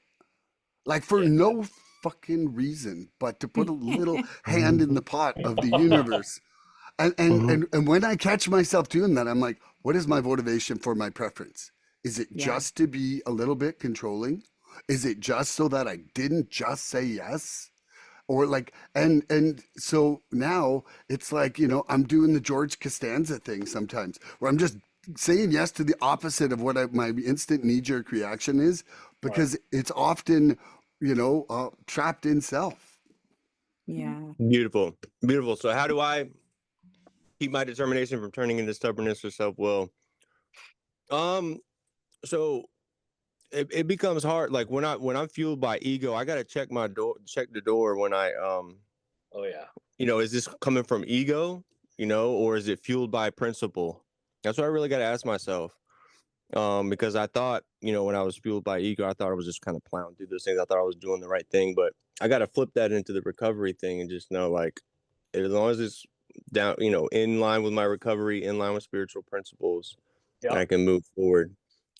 Like for no fucking reason, but to put a little hand in the pot of the universe. And when I catch myself doing that, I'm like, what is my motivation for my preference? Is it just to be a little bit controlling? Is it just so that I didn't just say yes? Or like, and so now it's like, I'm doing the George Costanza thing sometimes where I'm just saying yes to the opposite of what my instant knee-jerk reaction is, because it's often, trapped in self. Yeah. Beautiful. So how do I keep my determination from turning into stubbornness or self-will? So it becomes hard. Like when I'm fueled by ego, I gotta check the door when I Oh yeah. Is this coming from ego, or is it fueled by principle? That's what I really gotta ask myself. Because I thought, when I was fueled by ego, I thought I was just kind of plowing through those things. I thought I was doing the right thing, but I gotta flip that into the recovery thing and just know, like, as long as it's down, in line with my recovery, in line with spiritual principles, I can move forward.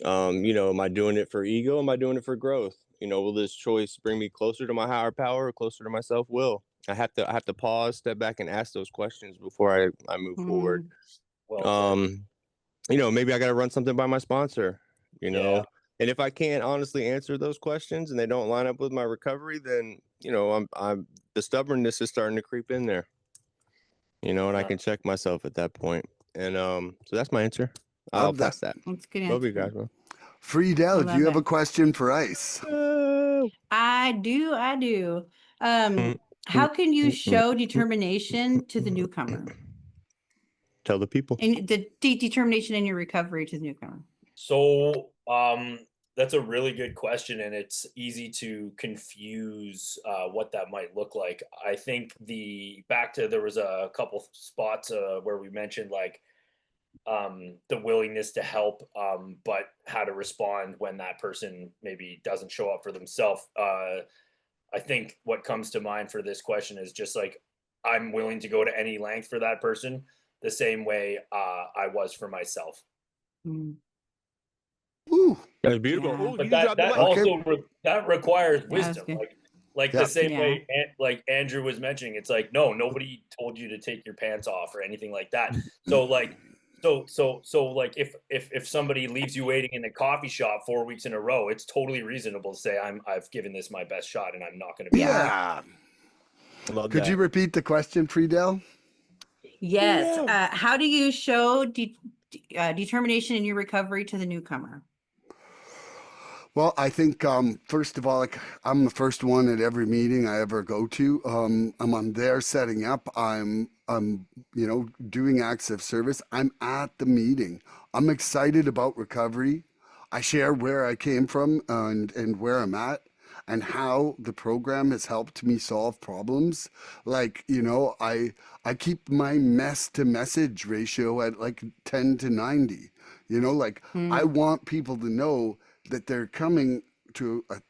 Am I doing it for ego? Am I doing it for growth? Will this choice bring me closer to my higher power or closer to my self-will? I have to pause, step back, and ask those questions before I move forward. Mm, Well said. Maybe I got to run something by my sponsor, Yeah. and if I can't honestly answer those questions and they don't line up with my recovery, then I'm the stubbornness is starting to creep in there, and I can check myself at that point. And so that's my answer. I'll Love that. pass that. that's a good Love you answer. guys, man. Friedel, I do love you have it. a question for Ice? I do. How can you show determination to the newcomer Tell the people. and the determination in your recovery to the newcomer? So that's a really good question, and it's easy to confuse what that might look like. I think there was a couple spots where we mentioned like the willingness to help, but how to respond when that person maybe doesn't show up for themselves. I think what comes to mind for this question is just like I'm willing to go to any length for that person, the same way I was for myself. Mm, Ooh, That's beautiful. Yeah. Oh, But you that dropped the that mic. Okay. also that requires that's wisdom, good. like Yeah. the same Yeah. way like Andrew was mentioning. It's like no, nobody told you to take your pants off or anything like that. So like like if somebody leaves you waiting in a coffee shop 4 weeks in a row, it's totally reasonable to say I've given this my best shot and I'm not going to be Yeah. Love Could that. you repeat the question, Friedel? Yes. Yeah. How do you show determination in your recovery to the newcomer? Well, I think first of all, like I'm the first one at every meeting I ever go to. I'm on there setting up. I'm doing acts of service. I'm at the meeting. I'm excited about recovery. I share where I came from and where I'm at and how the program has helped me solve problems. Like, I keep my mess to message ratio at like 10 to 90. Like I Mm, want people to know that they're coming to an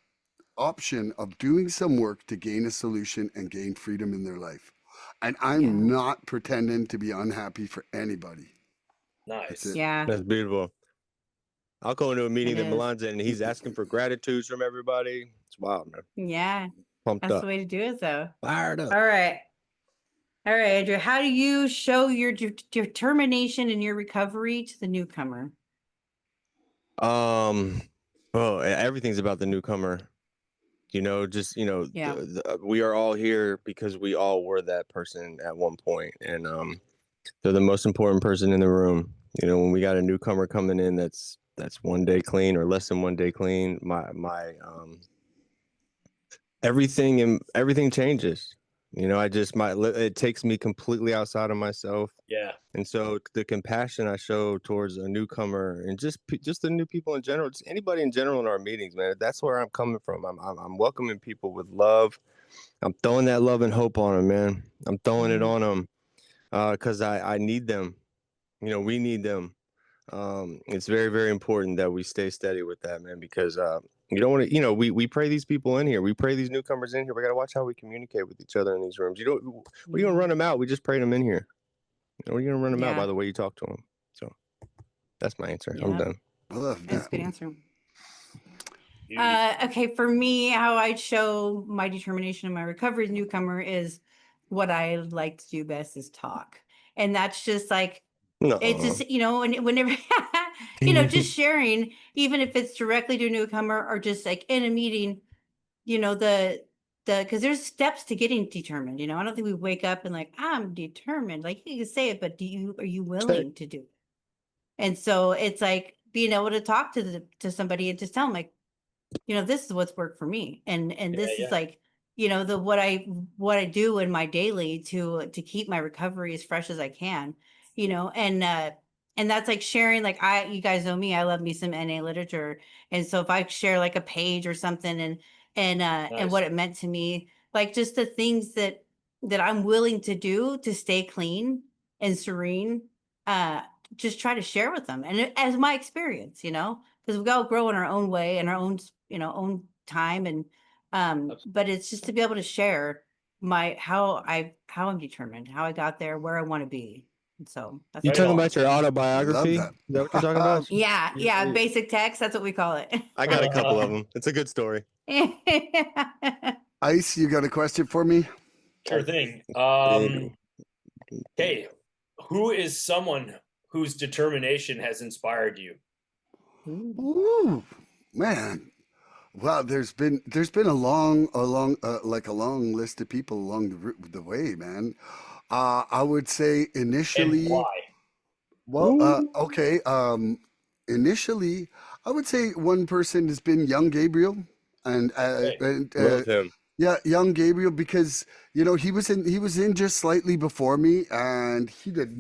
option of doing some work to gain a solution and gain freedom in their life. And yeah. I'm not pretending to be unhappy for anybody. That's nice. it. Yeah. That's beautiful. I'll go into a meeting It that is. Milan's in, and he's asking for gratitudes from everybody. It's wild, man. Yeah. Pumped That's up. the way to do it, though. Fired up. All right. All right, Andrew. How do you show your determination in your recovery to the newcomer? Well, everything's about the newcomer. Just Yeah. we are all here because we all were that person at one point, and they're the most important person in the room. When we got a newcomer coming in that's 1 day clean or less than 1 day clean, my everything changes. It takes me completely outside of myself. Yeah. And so the compassion I show towards a newcomer and just the new people in general, just anybody in general in our meetings, man, that's where I'm coming from. I'm welcoming people with love. I'm throwing that love and hope on them, man. I'm throwing it on them because I need them. We need them. It's very, very important that we stay steady with that, man, because you don't want to, we pray these people in here. We pray these newcomers in here. We got to watch how we communicate with each other in these rooms. We're going to run them out. We just prayed them in here. We're going to run them out by the way you talk to them. So that's my answer. I'm done. I love That's a that. good answer. Beauty. Okay, for me, how I show my determination in my recovery as a newcomer is what I like to do best is talk. And that's just like, it's No. just, and whenever, just sharing, even if it's directly to a newcomer or just like in a meeting, because there's steps to getting determined. I don't think we wake up and like, I'm determined. Like you can say it, but are you willing to do it? And so it's like being able to talk to somebody and just tell them like, this is what's worked for me. And this is like, what I do in my daily to keep my recovery as fresh as I can, and that's like sharing, like you guys know me, I love me some NA literature. And so if I share like a page or something and Nice. what it meant to me, like just the things that I'm willing to do to stay clean and serene, just try to share with them. And as my experience, because we all grow in our own way and our own, own time. And, but it's just to be able to share how I'm determined, how I got there, where I want to be. And so that's You Right talking on. about your I autobiography? love Is that what you're talking about? yeah, basic text. That's what we call it. I got a couple of them. It's a good story. Ice, you got a question for me? Sure thing. Okay, who is someone whose determination has inspired you? Ooh, man. Wow, there's been a long list of people along the way, man. I would say And initially, why? well, okay, initially, I would say one person has been young Gabriel, and Okay. Love him. yeah, young Gabriel, because he was in just slightly before me, and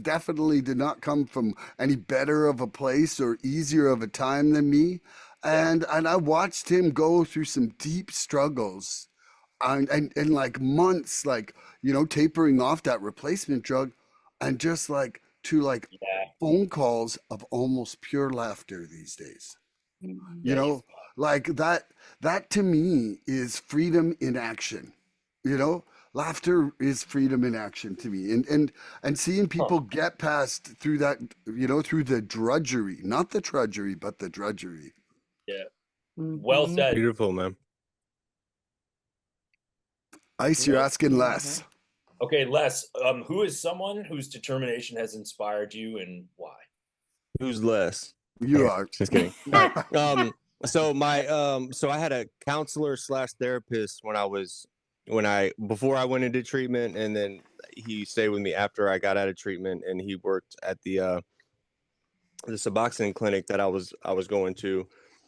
definitely did not come from any better of a place or easier of a time than me, Yeah. and I watched him go through some deep struggles, and like months, like tapering off that replacement drug, and just like to like Yeah. phone calls of almost pure laughter these days. Mhm. You Yeah. know, like that to me is freedom in action. You know, laughter is freedom in action to me. And seeing Huh. people get past through that, through the drudgery, not the trudgery, but the drudgery. Yeah. Well Mhm. said. Beautiful, man. Ice, you're Well, asking Love less. it. okay, Les. Who is someone whose determination has inspired you and why? Who's less? You are. Just kidding. All right. So I had a counselor slash therapist before I went into treatment, and then he stayed with me after I got out of treatment, and he worked at the Suboxone clinic that I was going to.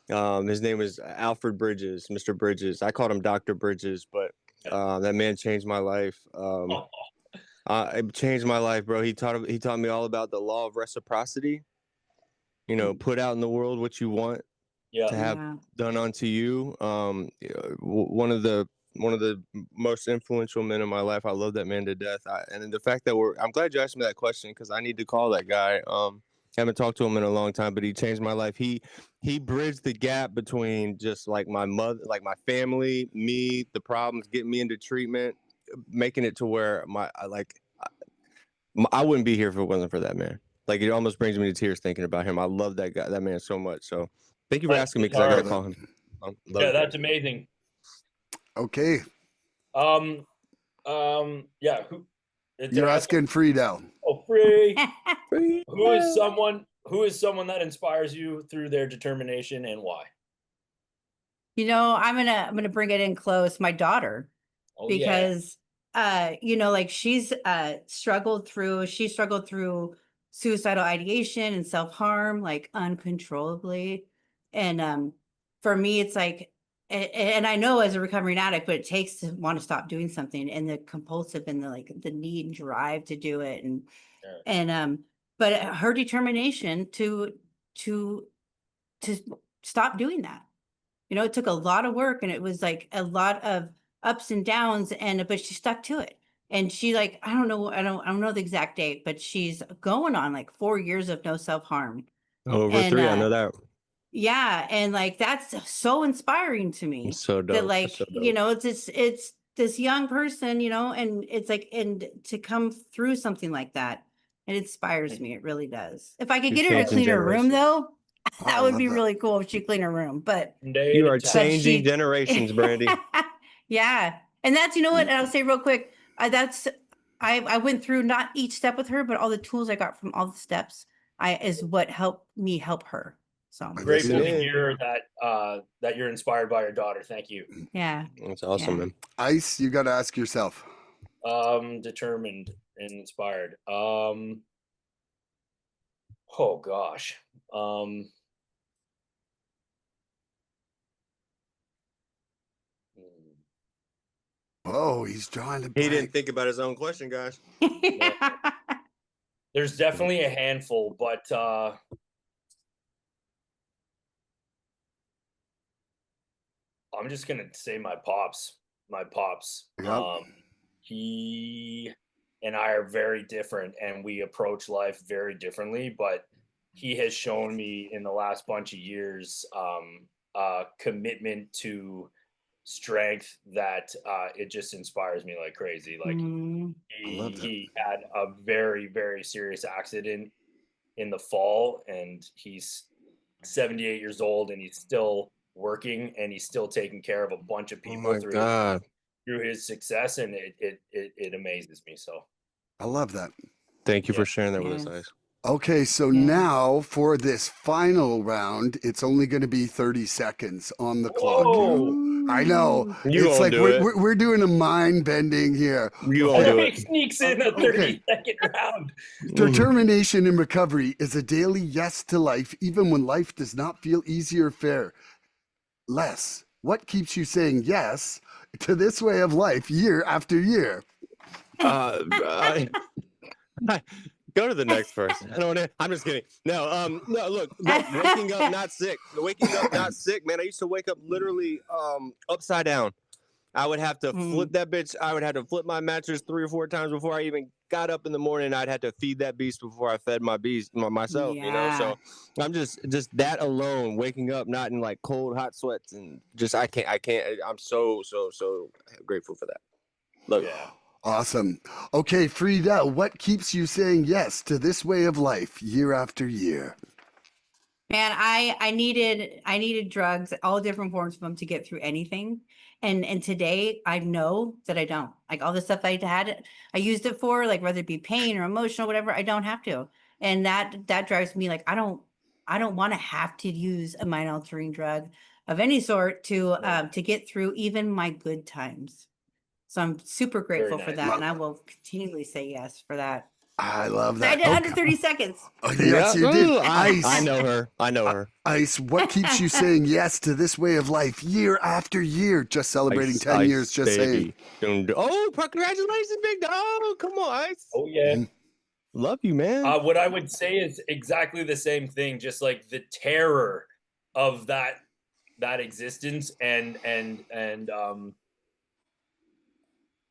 His name is Alfred Bridges, Mr. Bridges. I called him Dr. Bridges, but that man changed my life. Oh, It changed my life, bro. He taught me all about the law of reciprocity. Put out in the world what you want yeah. to have Yeah. done unto you. One of the most influential men in my life. I love that man to death. And the fact that I'm glad you asked me that question, because I need to call that guy. Haven't talked to him in a long time, but he changed my life. He bridged the gap between just like my mother, like my family, me, the problems, getting me into treatment, making it to where I wouldn't be here if it wasn't for that man. Like, it almost brings me to tears thinking about him. I love that man so much. So thank you for Bless asking me, his because I got to heart. Love it. call him. Yeah, Love that's him. amazing. Okay, Um, yeah. Did you're I ask? asking Friedel. Oh, free. Who is someone that inspires you through their determination and why? I'm gonna bring it in close. My daughter, Oh yeah. because like she struggled through suicidal ideation and self-harm like uncontrollably. And for me it's like and I know as a recovering addict what it takes to want to stop doing something, and the compulsive and the like the need and drive to do it. Yeah. And but her determination to to stop doing that, it took a lot of work, and it was like a lot of ups and downs, but she stuck to it. And she like, I don't know the exact date, but she's going on like 4 years of no self-harm. Over And 3, I know that. yeah, and like that's so inspiring to It's me so that dope. It's like, so dope. it's this young person, and it's like, and to come through something like that, it inspires me. It really does. If I could You're get her to changing clean her room generations. though, Oh, I that would love be that. really cool if she cleaned her room. But One day You at a are time. but changing she generations, Brandy. yeah. And that's, what, and I'll say real quick, that's I went through not each step with her, but all the tools I got from all the steps I is what helped me help her. So This Grateful to is Amen. hear that you're inspired by your daughter. Thank you. yeah. That's awesome, Yeah. man. Ice. You got to ask yourself. Determined and inspired. Oh gosh. Hmm, Oh, he's drawing a He blank. didn't think about his own question, guys. no. There's definitely a handful, but I'm just gonna say my pops. My pops. Yep. He and I are very different, and we approach life very differently. But he has shown me in the last bunch of years commitment to strength that it just inspires me like crazy. Like Mm, I he love that. he had a very very serious accident in the fall, and he's 78 years old, and he's still working, and he's still taking care of a bunch of Oh people my through his God. through his success, and it amazes me. So I love that. Thank you Yeah. for sharing that with us, Yes. Ice. Okay, so Yeah. now for this final round, it's only going to be 30 seconds on the clock. Whoa. I know. You It's won't like do it. we're doing a mind bending here. You won't do He it. sneaks in a Okay. 30-second round. Determination in recovery is a daily yes to life, even when life does not feel easy or fair. Les, what keeps you saying yes to this way of life year after year? Go to the next person. I don't want to. I'm just kidding. No, Look, waking up not sick. Waking up not sick, man. I used to wake up literally upside down. I would have to flip that bitch. I would have to flip my mattress 3 or 4 times before I even got up in the morning. I'd have to feed that beast before I fed my beast myself. You know, Yeah. so I'm just that alone, waking up not in like cold, hot sweats, and just I can't. I'm so grateful for that. Love it. Yeah. Awesome. Okay, Frida, what keeps you saying yes to this way of life year after year? Man, I needed drugs, all different forms of them to get through anything. And today I know that I don't. Like all the stuff I had, I used it for, like whether it be pain or emotional, whatever, I don't have to. And that drives me like I don't want to have to use a mind altering drug of any sort to get through even my good times. So I'm super grateful for nice. that. And I will continually say yes for that. I love I that. did under 30 seconds. Oh, yes, you did. Ooh, Ice. I know her. I know her. Ice, what keeps you saying yes to this way of life year after year? Just celebrating Ice, 10 years, just saying. baby. Oh, congratulations, big dog. Oh, come on, Ice. Oh yeah. Love you, man. What I would say is exactly the same thing, just like the terror of that existence and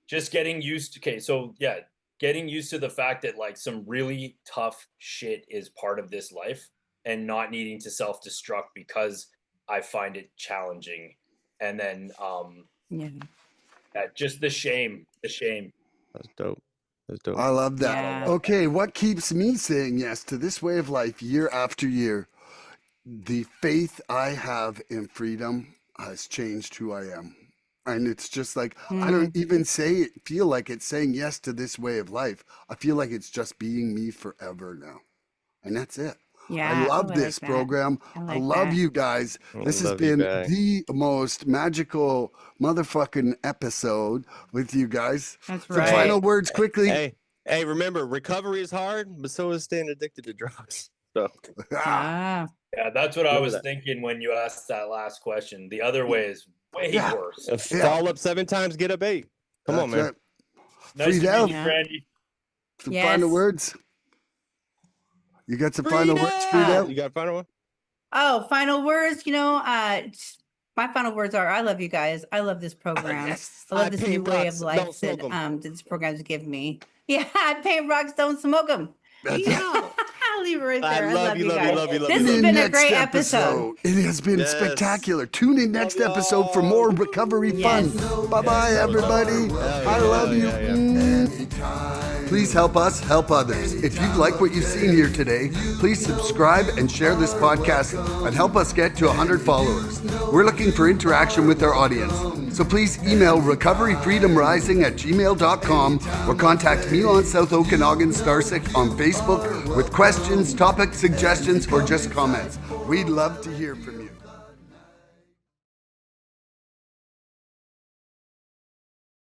just getting used to. Okay, so yeah, getting used to the fact that like some really tough shit is part of this life, and not needing to self-destruct because I find it challenging, and then Yeah. just the shame. That's dope. I love that. Yeah. Okay, what keeps me saying yes to this way of life year after year? The faith I have in freedom has changed who I am. And it's just like, I don't even feel like it's saying yes to this way of life. I feel like it's just being me forever now. And that's it. Yeah. I love Oh, this like that. program. I I like love that. you guys. This has love you been back. the most magical motherfucking episode with you guys. That's Some right. final words quickly. Hey, remember, recovery is hard, but so is staying addicted to drugs. So Ah. Yeah, that's what I Remember was that. thinking when you asked that last question. The other way is way Yeah. worse. fall up 7 times, get up 8. Come on, man. That's it. Nice to Friedel, meet you, Brandy. some Yes. final words. You got some final words, Friedel! Friedel? You got a final one? Oh, final words. My final words are: I love you guys. I love this program. yes. I love I this paint new way rocks, of don't life smoke that 'em. this program's give me. Yeah, I paint rocks, don't smoke them. That's it. I'll leave it right I there. I love love you, you love you, guys. love you, love This you, has love been you. a great episode. It has been Yes. spectacular. Tune in next Love episode for y'all. more recovery Yes. fun. Bye-bye, everybody. I love you. Please help us help others. If you've liked what you've seen here today, please subscribe and share this podcast and help us get to 100 followers. We're looking for interaction with our audience. So please email recoveryfreedomrising@gmail.com or contact Milan South Okanagan Starcic on Facebook with questions, topic suggestions, or just comments. We'd love to hear from you.